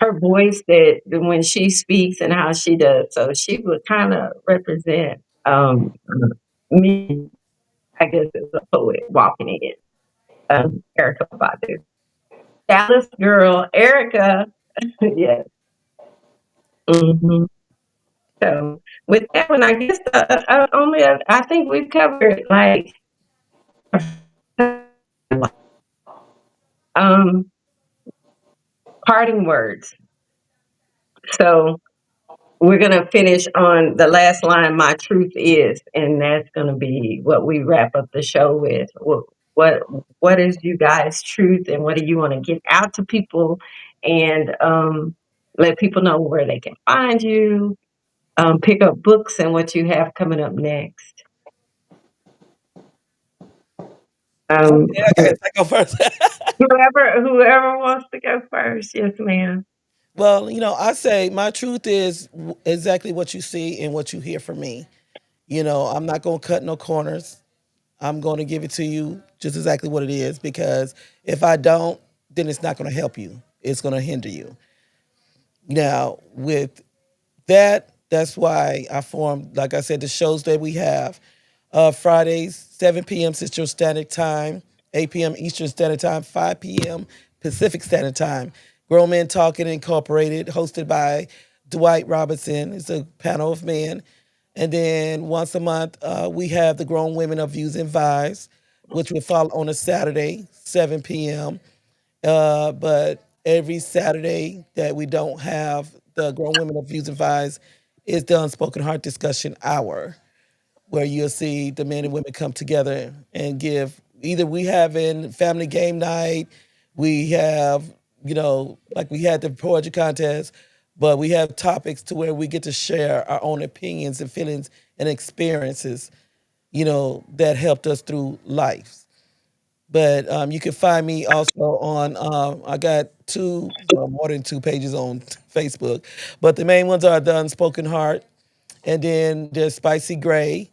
her voice that when she speaks and how she does. So she would kind of represent me, I guess, as a poet walking in. Erica Badu. Dallas girl, Erica. Yes. Hmm. So with that one, I guess only I think we've covered like um, parting words. So we're going to finish on the last line, my truth is, and that's going to be what we wrap up the show with. What, what is you guys' truth, and what do you want to get out to people, and let people know where they can find you, pick up books, and what you have coming up next. Um, Okay, I guess I go first. whoever wants to go first, yes, ma'am. Well, I say my truth is exactly what you see and what you hear from me. I'm not going to cut no corners. I'm going to give it to you just exactly what it is, because if I don't, then it's not going to help you. It's going to hinder you. Now, with that's why I formed, like I said, the shows that we have. Fridays, 7 p.m. Central Standard Time, 8 p.m. Eastern Standard Time, 5 p.m. Pacific Standard Time. Grown Men Talking Incorporated, hosted by Dwight Robinson. It's a panel of men. And then once a month, we have the Grown Women of Views and Vibes, which will follow on a Saturday, 7 p.m. But every Saturday that we don't have the Grown Women of Views and Vibes is the Unspoken Heart Discussion Hour, where you'll see the men and women come together and give, either we having family game night, we have, like we had the poetry contest, but we have topics to where we get to share our own opinions and feelings and experiences, that helped us through life. But you can find me also on, I got two, well, more than two pages on Facebook, but the main ones are The Unspoken Heart, and then there's Spicy Gray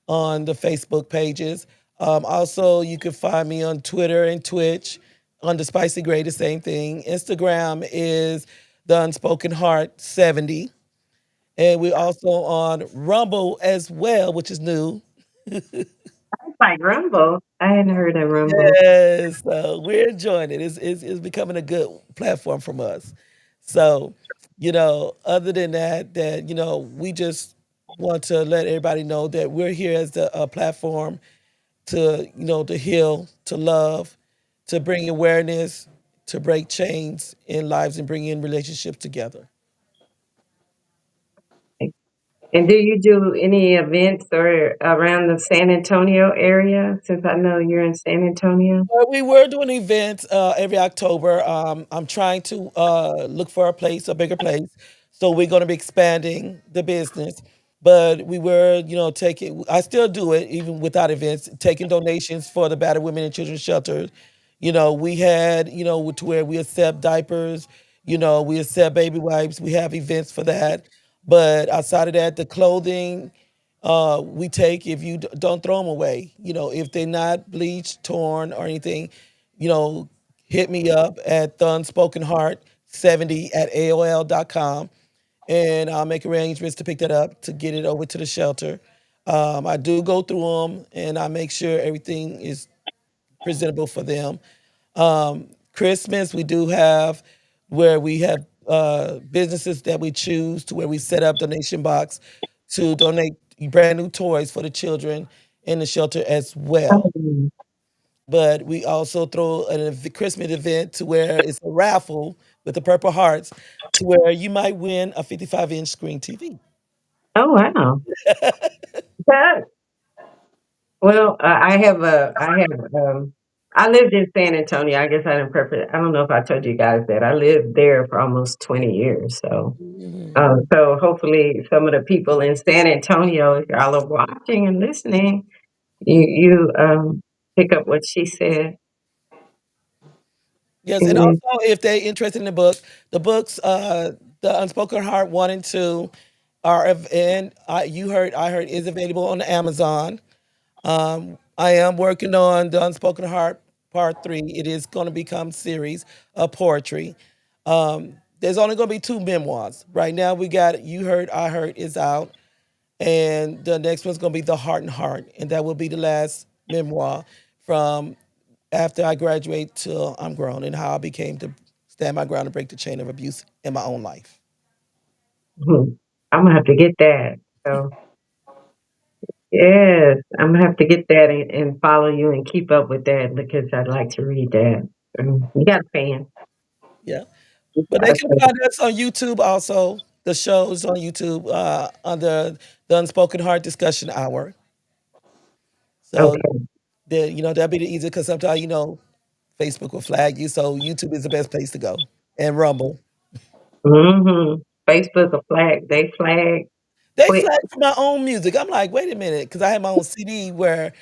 on the Facebook pages. Also, you can find me on Twitter and Twitch on the Spicy Gray, the same thing. Instagram is The Unspoken Heart 70. And we're also on Rumble as well, which is new. It's like Rumble. I hadn't heard of Rumble. Yes, so we're enjoying it. It's becoming a good platform from us. So, other than that, we just want to let everybody know that we're here as a platform to heal, to love, to bring awareness, to break chains in lives and bring in relationships together. And do you do any events or around the San Antonio area? Since I know you're in San Antonio. We were doing events every October. I'm trying to look for a place, a bigger place. So we're going to be expanding the business. But we were, taking, I still do it even without events, taking donations for the battered women and children's shelters. We had, to where we accept diapers, we accept baby wipes. We have events for that. But outside of that, the clothing, we take if you don't throw them away. If they're not bleached, torn, or anything, you know, hit me up at the unspoken heart 70 at AOL.com and I'll make arrangements to pick that up to get it over to the shelter. I do go through them and I make sure everything is presentable for them. Christmas, we do have where we have businesses that we choose to where we set up donation box to donate brand new toys for the children in the shelter as well. Oh, But we also throw Christmas event to where it's a raffle with the Purple Hearts to where you might win a 55-inch screen TV. oh wow. That, well, I lived in San Antonio. I guess I didn't purpose. I don't know if I told you guys that I lived there for almost 20 years. Mhm. So hopefully some of the people in San Antonio, if y'all are watching and listening, you pick up what she said. Yes, and And also if they're interested in the books, the Unspoken Heart 1 and 2 are and I heard is available on Amazon. I am working on the Unspoken Heart Part 3. It is going to become series of poetry. There's only going to be two memoirs. Right now we got You Heard, I Heard is out. And the next one's going to be The Heart and Heart. And that will be the last memoir from after I graduate till I'm grown and how I became to stand my ground and break the chain of abuse in my own life. I'm gonna have to get that. So yes, I'm gonna have to get that and follow you and keep up with that because I'd like to read that. You got a fan. Yeah. You But got they a can fan. find us on YouTube also. The show is on YouTube under the Unspoken Heart Discussion Hour. So Okay. that'd be the easier because sometimes Facebook will flag you. So YouTube is the best place to go. And Rumble. Facebook a flag. They flag They quick. flag for my own music. I'm like, wait a minute, because I had my own CD where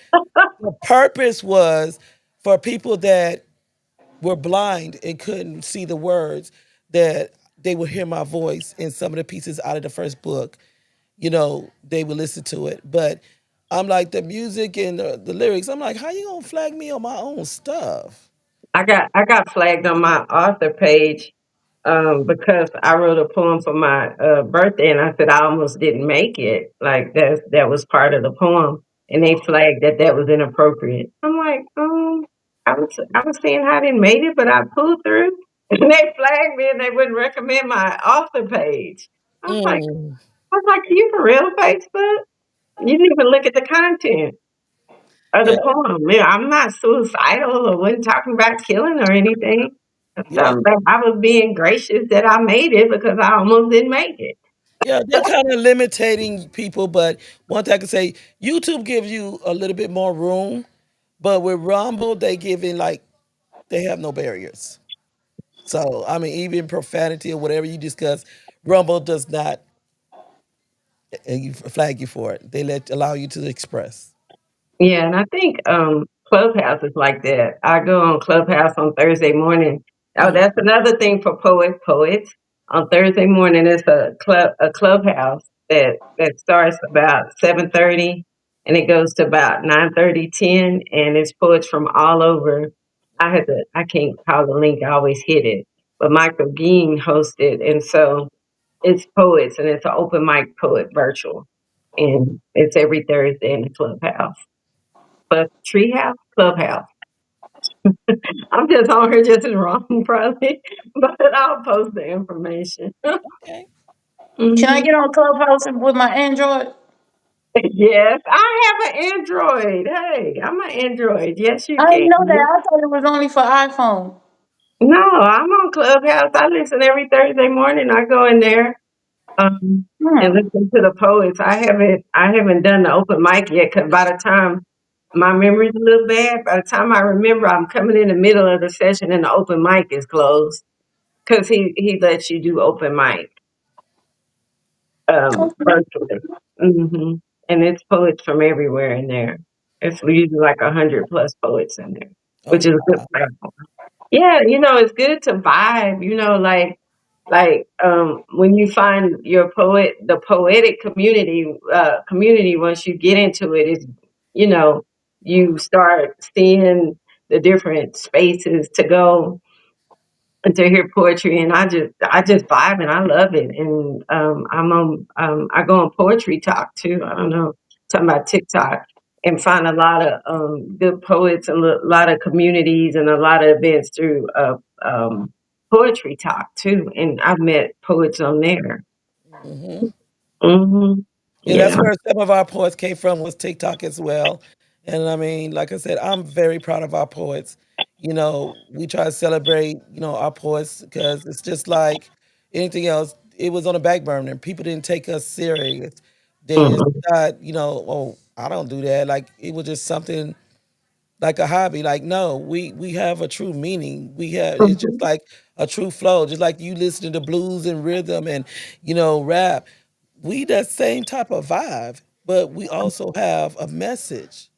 the purpose was for people that were blind and couldn't see the words that they would hear my voice in some of the pieces out of the first book. They would listen to it. But I'm like, the music and the lyrics, I'm like, how you gonna flag me on my own stuff? I got flagged on my author page because I wrote a poem for my birthday, and I said I almost didn't make it. Like that was part of the poem, and they flagged that was inappropriate. I'm like, I was saying I didn't make it, but I pulled through, and they flagged me, and they wouldn't recommend my author page. I was like, Mm, you for real, Facebook? You didn't even look at the content of the yeah, poem. Yeah, I'm not suicidal or wasn't talking about killing or anything. yeah, I was being gracious that I made it because I almost didn't make it. yeah. They're kind of limiting people, but one thing I can say, YouTube gives you a little bit more room, but with Rumble, they give in like they have no barriers. So I mean, even profanity or whatever you discuss, Rumble does not flag you for it. They allow you to express. Yeah, and I think Clubhouse is like that. I go on Clubhouse on Thursday morning. Oh, Mm, that's another thing for poets. On Thursday morning, it's a clubhouse that starts about 7:30, and it goes to about 9:30, 10, and it's poets from all over. I can't call the link. I always hit it, but Michael Bean hosted, and so it's poets, and it's an open mic poet virtual, and it's every Thursday in the clubhouse. But Treehouse, Clubhouse. I'm just on here just as wrong, probably, but I'll post the information. okay. Can I hmm get on Clubhouse with my Android? Yes, I have an Android. Hey, I'm an Android. Yes, you I didn't can. know that. I thought it was only for iPhone. No, I'm on Clubhouse. I listen every Thursday morning. I go in there and Hmm. listen to the poets. I haven't done the open mic yet because by the time my memory's a little bad, by the time I remember, I'm coming in the middle of the session and the open mic is closed because he lets you do open mic Okay. virtually. hmm And it's poets from everywhere in there. It's usually like 100 plus poets in there, which Oh is a good wow. platform. Yeah, it's good to vibe, when you find your the poetic community, once you get into it, is, you know, you start seeing the different spaces to go and to hear poetry, and I just vibe and I love it. And I go on poetry talk too. I don't know, talking about TikTok, and find a lot of good poets and a lot of communities and a lot of events through poetry talk too. And I've met poets on there. Hmm. hmm Yeah, Yeah. that's where some of our poets came from was TikTok as well. And I mean, like I said, I'm very proud of our poets. We try to celebrate, our poets because it's just like anything else. It was on the back burner. People didn't take us serious. They just hmm thought, oh, I don't do that. Like it was just something like a hobby. Like, no, we have a true meaning. It's just like a true flow. Just like you listen to blues and rhythm and rap. We that same type of vibe, but we also have a message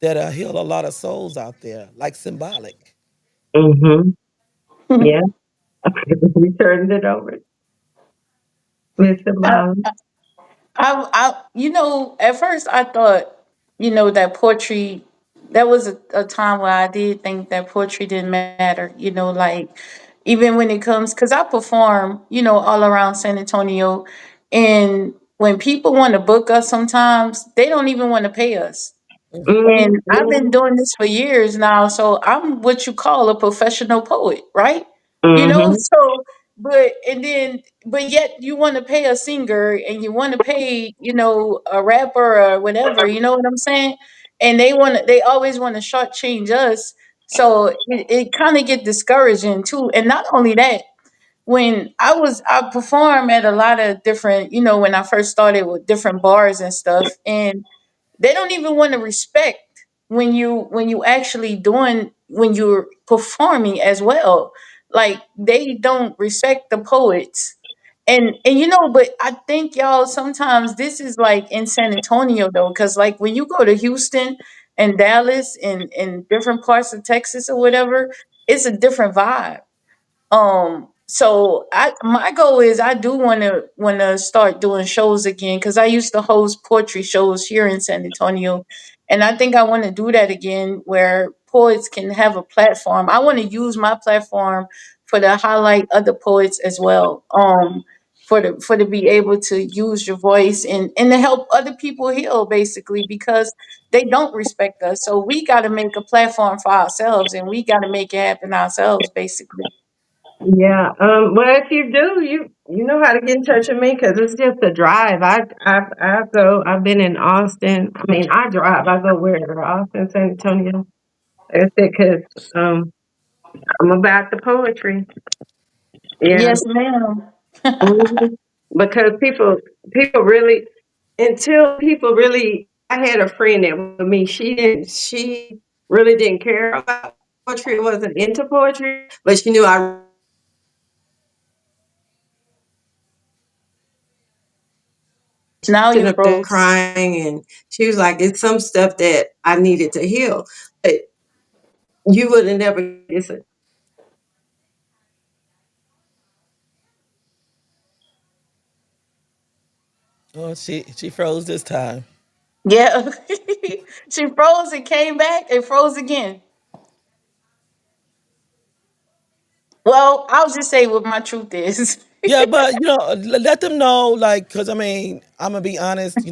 that heal a lot of souls out there, like symbolic. hmm Yeah. We turned it over, Mr. I, Miles. at first I thought, that poetry, that was a time where I did think that poetry didn't matter, like even when it comes, because I perform, all around San Antonio. And when people want to book us, sometimes they don't even want to pay us. And I've been hmm doing this for years now, so I'm what you call a professional poet, right? hmm So but yet you want to pay a singer and you want to pay, a rapper or whatever, you know what I'm saying? And they always want to shortchange us. So it kind of get discouraging too. And not only that, when I perform at a lot of different, when I first started with different bars and stuff, and they don't even want to respect when you actually doing when you're performing as well. Like they don't respect the poets. And but I think y'all sometimes this is like in San Antonio though, because like when you go to Houston and Dallas and different parts of Texas or whatever, it's a different vibe. So my goal is I do want to start doing shows again because I used to host poetry shows here in San Antonio, and I think I want to do that again where poets can have a platform. I want to use my platform for to highlight other poets as well. For to be able to use your voice and to help other people heal basically because they don't respect us. So we got to make a platform for ourselves and we got to make it happen ourselves basically. Yeah. Well, if you do, you know how to get in touch with me because it's just a drive. I go. I've been in Austin. I mean, I drive. I go wherever. Austin, San Antonio. That's it. Because I'm about the poetry. Yeah. Yes, ma'am. Mhm. Because people really, until people really. I had a friend that with me. She really didn't care about poetry. Wasn't into poetry, but she knew I Now sitting you up there froze. crying, and she was like, "It's some stuff that I needed to heal." But you would have never. It's a, Oh, she froze this time. Yeah. She froze and came back and froze again. Well, I'll just say what my truth is. Yeah, but let them know, like, because I mean, I'm gonna be honest.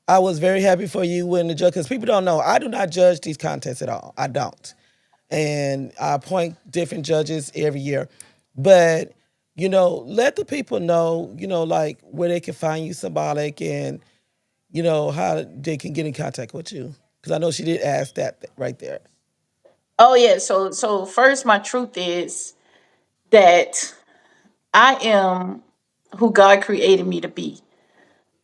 I was very happy for you winning the judge because people don't know I do not judge these contests at all. I don't, and I appoint different judges every year. But let the people know, like where they can find you symbolic, and how they can get in contact with you? Because I know she did ask that right there. Oh yeah, so first my truth is that I am who God created me to be.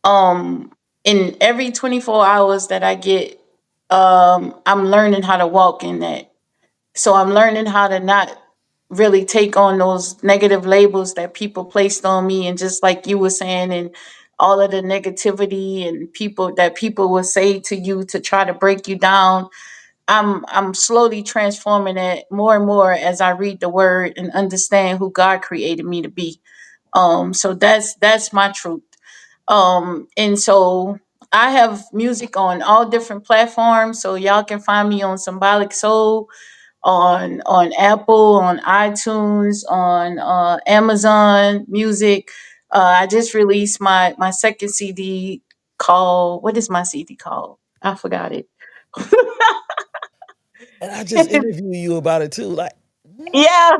Um in every 24 hours that I get, I'm learning how to walk in that. So I'm learning how to not really take on those negative labels that people placed on me, and just like you were saying, and all of the negativity and people will say to you to try to break you down. I'm slowly transforming it more and more as I read the word and understand who God created me to be. So that's my truth. And so I have music on all different platforms, so y'all can find me on Symbolic Soul, on Apple, on iTunes, on Amazon Music. I just released my second CD called, what is my CD called? I forgot it. And I just interviewed you about it too. Like, Yeah,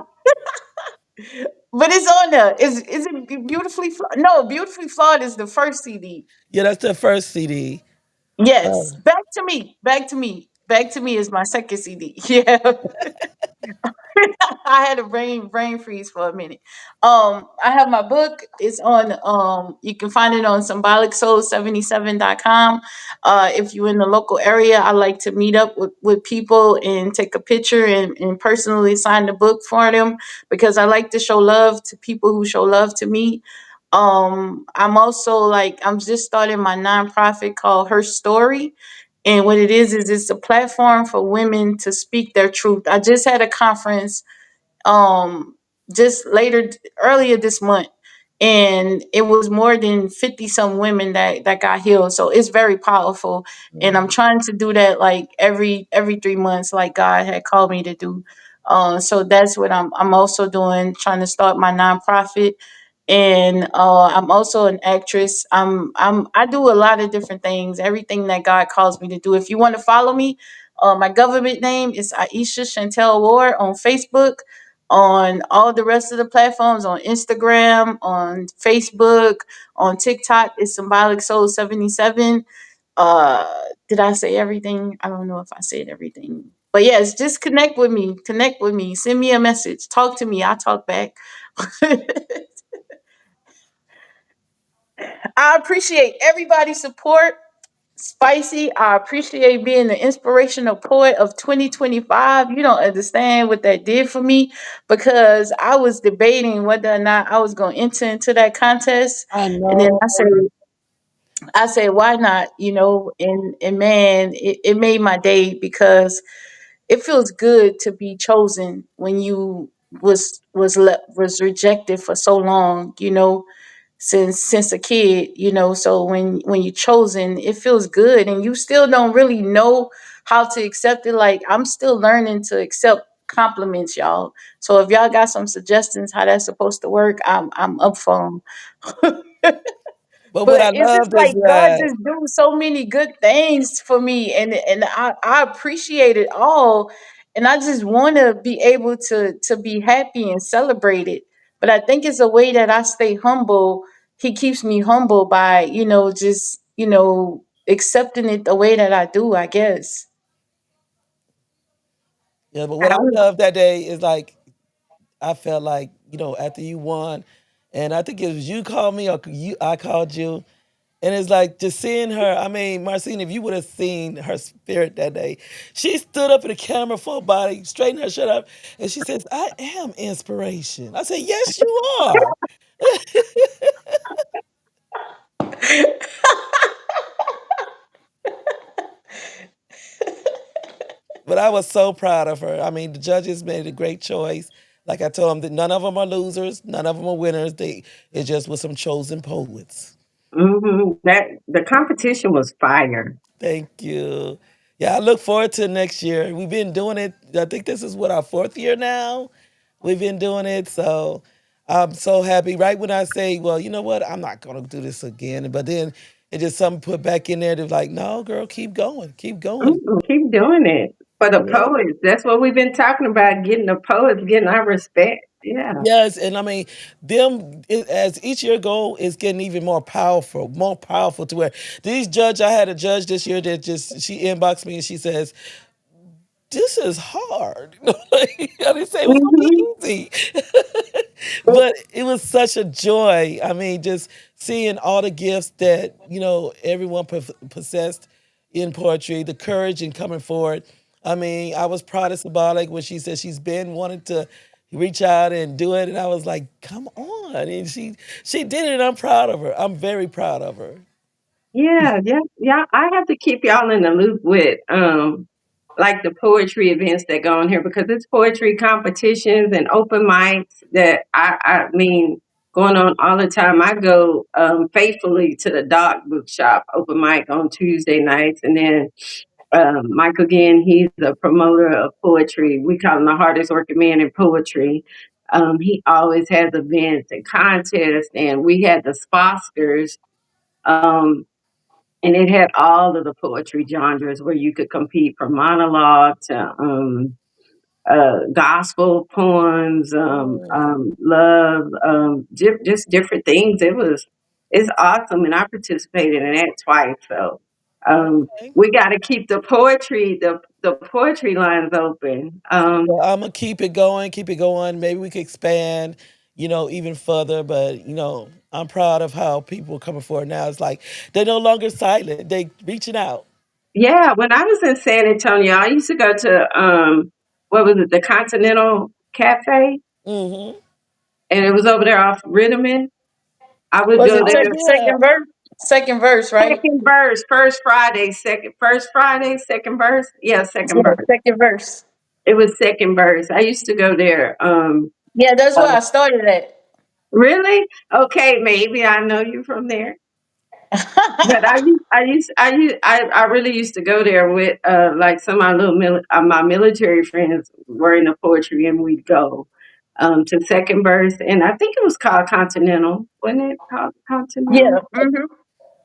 but it's on there. Is it beautifully flawed? No, beautifully flawed is the first CD. yeah, that's the first CD. Uh, Yes, back to me, back to me, back to me is my second CD. Yeah. I had a brain freeze for a minute. I have my book. It's on. You can find it on symbolicsoul77.com. If you're in the local area, I like to meet up with people and take a picture and personally sign the book for them, because I like to show love to people who show love to me. I'm also like, I'm just starting my nonprofit called Her Story. And what it is it's a platform for women to speak their truth. I just had a conference um just earlier this month, and it was more than 50 some women that got healed. So it's very powerful, and I'm mhm. trying to do that like every 3 months, like God had called me to do. So that's what I'm also doing, trying to start my nonprofit. And I'm also an actress. I do a lot of different things, everything that God calls me to do. If you want to follow me, my government name is Aisha Chantel Ward on Facebook, on all the rest of the platforms, on Instagram, on Facebook, on TikTok. It's Symbolic Soul 77. Did I say everything? I don't know if I said everything. But yes, just connect with me. Connect with me. Send me a message. Talk to me. I talk back. I appreciate everybody's support. Spicy, I appreciate being the inspirational poet of 2025. You don't understand what that did for me, because I was debating whether or not I was going to enter into that contest. I And then know. I said, why not? And man, it made my day, because it feels good to be chosen when you was rejected for so long. Since a kid. So when you're chosen, it feels good, and you still don't really know how to accept it. Like, I'm still learning to accept compliments, y'all. So if y'all got some suggestions how that's supposed to work, I'm up for them. But what But I it's just loved like is God that, just do so many good things for me, and I appreciate it all, and I just want to be able to be happy and celebrate it. But I think it's a way that I stay humble. He keeps me humble by just accepting it the way that I do, I guess. yeah. But what I I was, loved that day is like I felt like after you won, and I think it was you called me or I called you. And it's like just seeing her. I mean, Marcine, if you would have seen her spirit that day, she stood up in the camera full body, straightened her shirt up, and she says, I am inspiration. I said, yes, you are. But I was so proud of her. I mean, the judges made a great choice. Like I told them that none of them are losers, none of them are winners. It just was some chosen poets. that the competition was fire. Thank you. Yeah, I look forward to next year. We've been doing it. I think this is what our fourth year now. We've been doing it, so I'm so happy. Right when I say, well, you know what, I'm not gonna do this again, but then it just something put back in there to like, no, girl, keep going, keep going. Keep doing it for the Yeah. poets. That's what we've been talking about. Getting the poets, getting our respect. Yeah. Yes, and I mean, as each year go, it's getting even more powerful to where these judge. I had a judge this year that just she inboxed me and she says, "This is hard." Like, I didn't say it was gonna Hmm. be easy, but it was such a joy. I mean, just seeing all the gifts that everyone possessed in poetry, the courage in coming forward. I mean, I was proud of Symbolic when she said she's been wanting to reach out and do it, and I was like, "Come on!" And she did it, and I'm proud of her. I'm very proud of her. Yeah, yeah, yeah. I have to keep y'all in the loop with like the poetry events that go on here because it's poetry competitions and open mics that I mean going on all the time. I go faithfully to the Doc Bookshop open mic on Tuesday nights, and then Mike again, he's a promoter of poetry. We call him the hardest working man in poetry. He always has events and contests, and we had the Sposkers. Um, and it had all of the poetry genres where you could compete from monologue to gospel poems, Mm, love, just different things. It's awesome, and I participated in that twice. So okay. we got to keep the poetry lines open. Well, I'm gonna keep it going. Maybe we could expand, even further. But I'm proud of how people are coming forward now. It's like they're no longer silent; they reaching out. Yeah, when I was in San Antonio, I used to go to what was it, the Continental Cafe, Hmm. and it was over there off Ritterman. I would Was go it Oh there. yeah. second verse? Second verse, right? Second verse, first Friday, second verse. Yeah, second Yeah, verse. second verse. It was second verse. I used to go there. Yeah, that's Uh, where I started at. really? Okay, maybe I know you from there. But I really used to go there with like some of my my military friends were into poetry, and we'd go to second verse, and I think it was called Continental, wasn't it called Continental? Yeah. Mhm.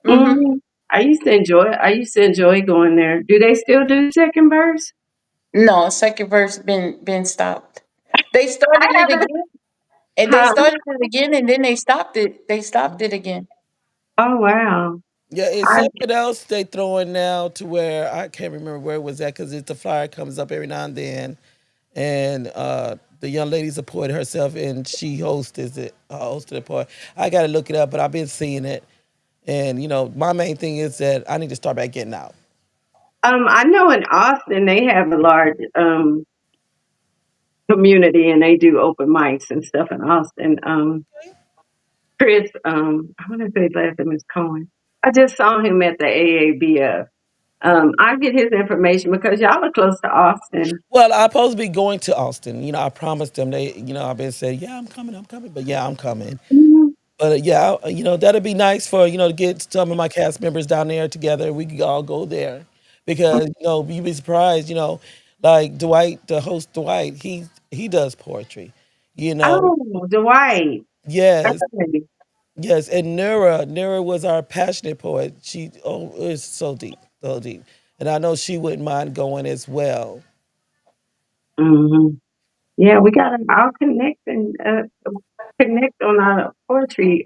Mhm. Mhm. I used to enjoy going there. Do they still do second verse? No, second verse been stopped. They I started it haven't. again, and they Huh? started it again, and then they stopped it. They stopped it again. Oh wow. Yeah, it's I something else they throwing now to where I can't remember where it was at because the flyer comes up every now and then, and the young lady's a poet herself, and she hosted a poet. I got to look it up, but I've been seeing it, and my main thing is that I need to start back getting out. I know in Austin they have a large community and they do open mics and stuff in Austin. Chris, I want to say his last name is Cohen. I just saw him at the AABF. I get his information because y'all are close to Austin. Well, I'm supposed to be going to Austin. I promised them I've been saying, yeah, I'm coming, but yeah, I'm coming. Mhm. But yeah, that'd be nice for to get some of my cast members down there together. We could all go there because you'd be surprised. Like Dwight, the host Dwight, he does poetry. You know, Oh, Dwight. yes, Okay. yes, and Nura was our passionate poet. She it's so deep, so deep, and I know she wouldn't mind going as well. Hmm. Yeah, we got to all connect and connect on our poetry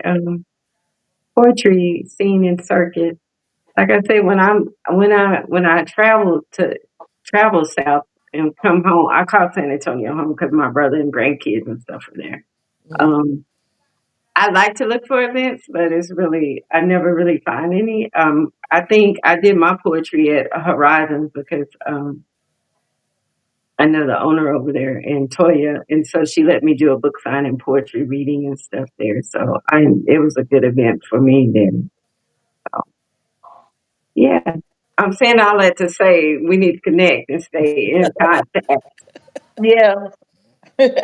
scene and circuit. Like I say, when I travel south and come home, I call San Antonio home because my brother and grandkids and stuff are there. Mhm. Um, I like to look for events, but it's really I never really find any. I think I did my poetry at Horizons because I know the owner over there in Toya, and so she let me do a book signing, poetry reading, and stuff there. So it was a good event for me then. Yeah. I'm saying all that to say we need to connect and stay in contact. Yeah. That'd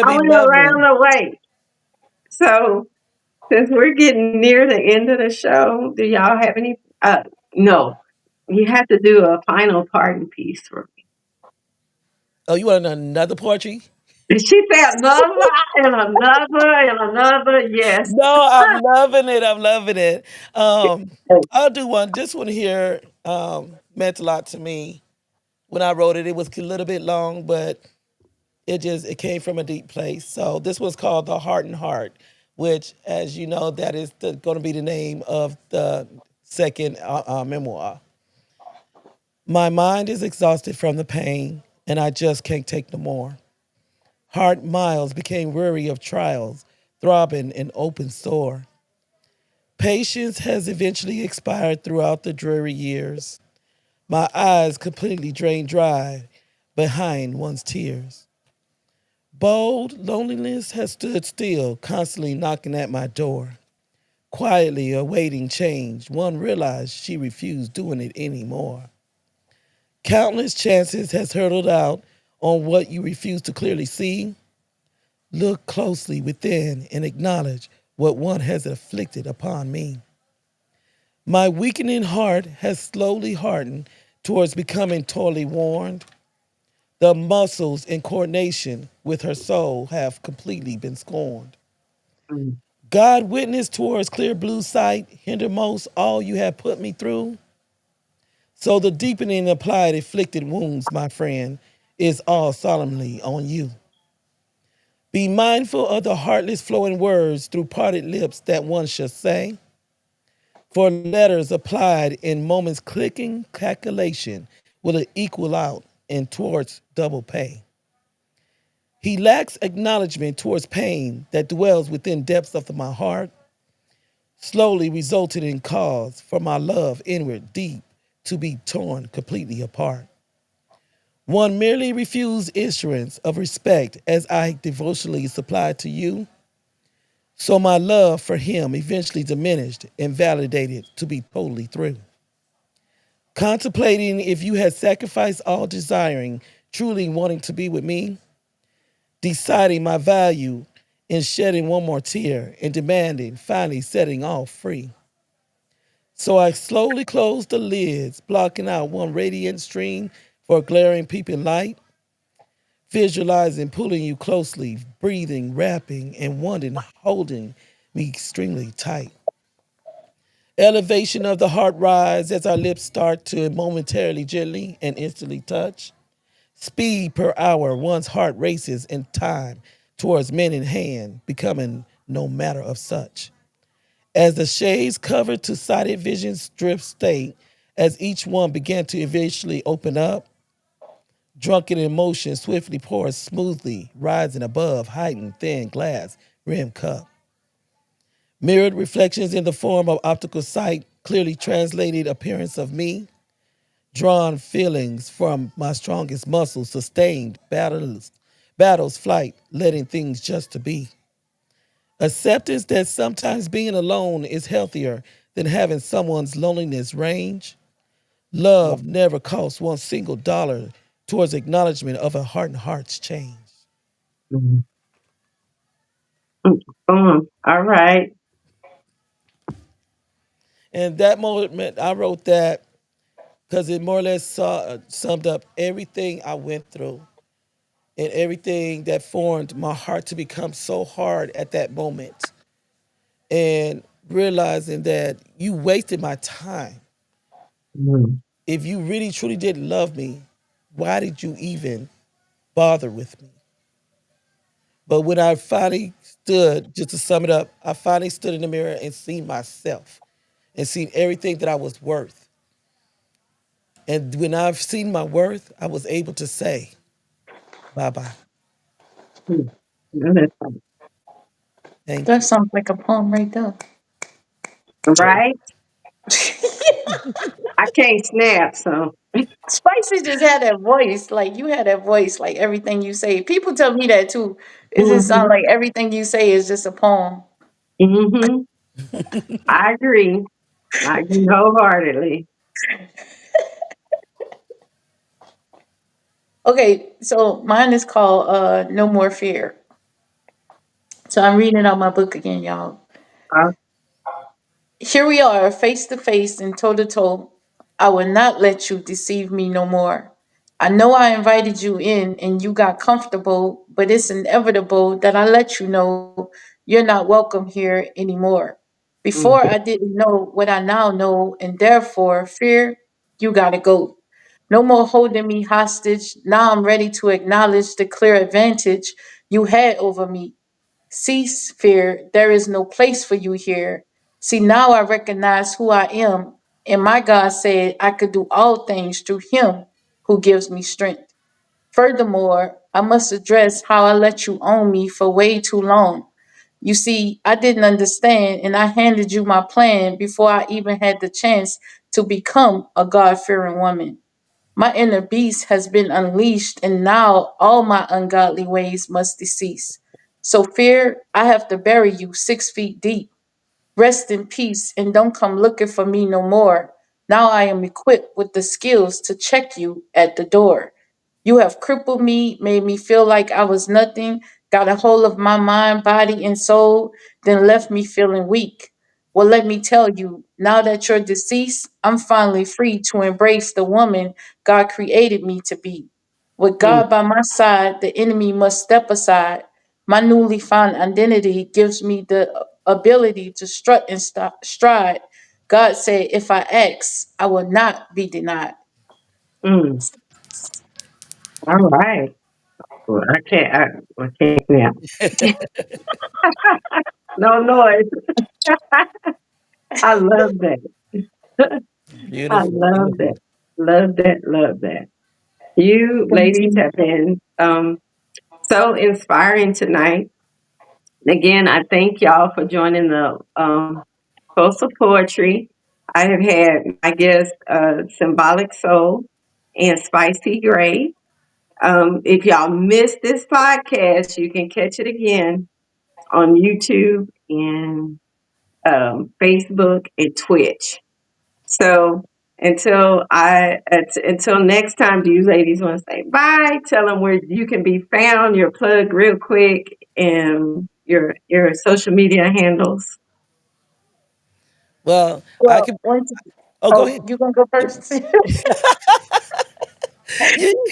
I be went lovely. around the way. So since we're getting near the end of the show, do y'all have any no. You have to do a final parting piece for Oh, you want another poetry? me. She said another and another and another. Yes. No, I'm loving it. I'm loving it. Um, I'll do one. This one here meant a lot to me when I wrote it. It was a little bit long, but It came from a deep place. So this was called The Heart and Heart, which, as you know, that is going to be the name of the second memoir. My mind is exhausted from the pain, and I just can't take no more. Heart miles became weary of trials, throbbing in open sore. Patience has eventually expired throughout the dreary years. My eyes completely drained dry behind one's tears. Bold loneliness has stood still, constantly knocking at my door. Quietly awaiting change, one realized she refused doing it anymore. Countless chances has hurtled out on what you refuse to clearly see. Look closely within and acknowledge what one has afflicted upon me. My weakening heart has slowly hardened towards becoming totally worn. The muscles in coordination with her soul have completely been scorned. Mm, God witness towards clear blue sight, hindermost all you have put me through. So the deepening applied afflicted wounds, my friend, is all solemnly on you. Be mindful of the heartless flowing words through parted lips that one shall say. For letters applied in moments clicking calculation will equal out and towards double pay. He lacks acknowledgement towards pain that dwells within depths of my heart, slowly resulted in cause for my love inward deep to be torn completely apart. One merely refused issuance of respect as I devotionally supplied to you, so my love for him eventually diminished and validated to be totally through. Contemplating if you had sacrificed all desiring, truly wanting to be with me, deciding my value in shedding one more tear and demanding, finally setting all free. So I slowly closed the lids, blocking out one radiant stream for a glaring peeping light, visualizing pulling you closely, breathing, wrapping, and wanting, holding me extremely tight. Elevation of the heart rise as our lips start to momentarily gently and instantly touch. Speed per hour, one's heart races in time towards men in hand, becoming no matter of such. As the shades covered to sighted vision strip state, as each one began to eventually open up, drunken emotion swiftly pours smoothly, rising above heightened thin glass rim cup. Mirrored reflections in the form of optical sight, clearly translated appearance of me, drawn feelings from my strongest muscles, sustained battles flight, letting things just to be. Acceptance that sometimes being alone is healthier than having someone's loneliness range. Love never costs one single dollar towards acknowledgement of a heart and heart's change. mm, All right. And that moment, I wrote that because it more or less summed up everything I went through and everything that formed my heart to become so hard at that moment. And realizing that you wasted my time. Mm, If you really truly didn't love me, why did you even bother with me? But when I finally stood, just to sum it up, I finally stood in the mirror and seen myself and seen everything that I was worth. And when I've seen my worth, I was able to say, bye bye. mm. No, that's fine. Thank That you. sounds like a poem right there. Right? I can't snap, so. Spicy just had that voice, like you had that voice, like everything you say. People tell me that too. It just sounds Hmm. like everything you say is just a poem. Hmm. I agree. I agree wholeheartedly. Okay, so mine is called No More Fear. So I'm reading out my book again, y'all. Uh, Here we are, face to face and toe to toe. I will not let you deceive me no more. I know I invited you in and you got comfortable, but it's inevitable that I let you know you're not welcome here anymore. Before mm, I didn't know what I now know, and therefore, fear, you gotta go. No more holding me hostage. Now I'm ready to acknowledge the clear advantage you had over me. Cease, fear. There is no place for you here. See, now I recognize who I am. And my God said I could do all things through him who gives me strength. Furthermore, I must address how I let you own me for way too long. You see, I didn't understand, and I handed you my plan before I even had the chance to become a God fearing woman. My inner beast has been unleashed, and now all my ungodly ways must cease. So, fear, I have to bury you 6 feet deep. Rest in peace and don't come looking for me no more. Now I am equipped with the skills to check you at the door. You have crippled me, made me feel like I was nothing, got a hold of my mind, body, and soul, then left me feeling weak. Well, let me tell you, now that you're deceased, I'm finally free to embrace the woman God created me to be. With Mm, God by my side, the enemy must step aside. My newly found identity gives me the ability to strut and stride. God said, if I ask, I will not be denied. mm. All right. Well, I can't now. No noise. I love that. I Beautiful, love beautiful. that. Love that. Love that. You Thank ladies you. have been so inspiring tonight. Again, I thank y'all for joining the Coastal Poetry. I have had my guests, Symbolic Soul and Spicy Gray. If y'all missed this podcast, you can catch it again on YouTube and Facebook and Twitch. So until next time, do you ladies want to say bye? Tell them where you can be found. Your plug real quick and your social media handles. Well, I Well, can. once, Oh, go oh, ahead. you gonna go first? You,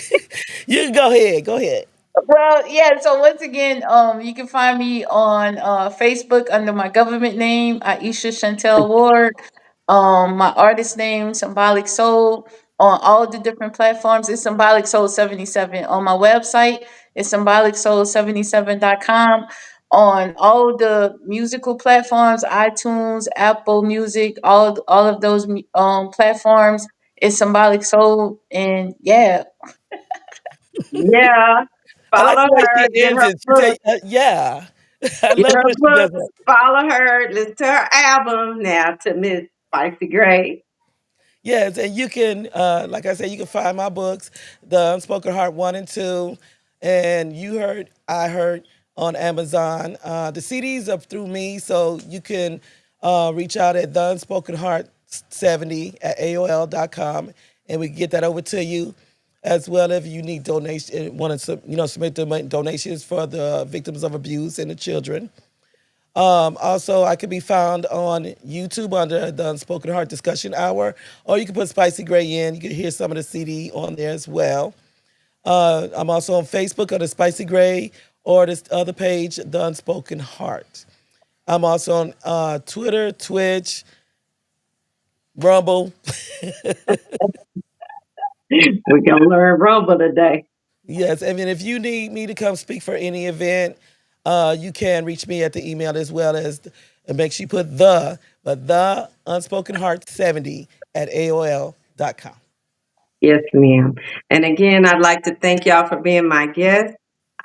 you can go ahead. Go ahead. Well, yeah. So once again, you can find me on Facebook under my government name, Aisha Chantel Ward. My artist name, Symbolic Soul, on all the different platforms. It's Symbolic Soul 77. On my website, it's symbolicsoul77.com. On all the musical platforms, iTunes, Apple Music, all of those platforms, it's Symbolic Soul. And yeah, Yeah, I like follow the way her. she Get ends her it. She say, book. "Yeah." I Get love her when she does books. that. Follow her. Listen to her album now to Miss Spicy Gray. Yes, and you can, like I said, you can find my books, The Unspoken Heart 1 and 2, and I heard on Amazon. The CDs are through me, so you can reach out at The Unspoken Heart 70 at AOL.com, and we can get that over to you. As well, if you need donation, want to submit donations for the victims of abuse and the children. Also, I can be found on YouTube under the Unspoken Heart Discussion Hour, or you can put Spicy Gray in. You can hear some of the CD on there as well. I'm also on Facebook under Spicy Gray or this other page, The Unspoken Heart. I'm also on Twitter, Twitch, Rumble. We're gonna learn Rumble today. Yes, I mean, if you need me to come speak for any event, you can reach me at the email as well as, and make sure you put the unspoken heart 70 at AOL.com. Yes, ma'am. And again, I'd like to thank y'all for being my guest.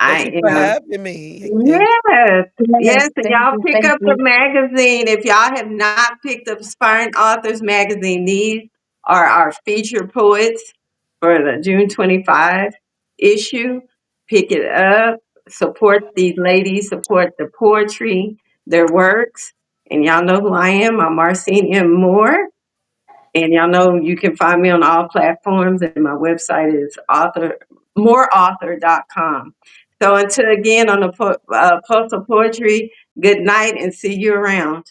Thank I you for am. having me. And Yes, yes, yes, and thank y'all you, pick thank up the you. magazine. If y'all have not picked up Aspiring Authors magazine, these are our featured poets for the June 25 issue. Pick it up, support these ladies, support the poetry, their works. And y'all know who I am. I'm Marcine Moore. And y'all know you can find me on all platforms, and my website is moreauthor.com. So until again on the Postal Poetry, good night and see you around.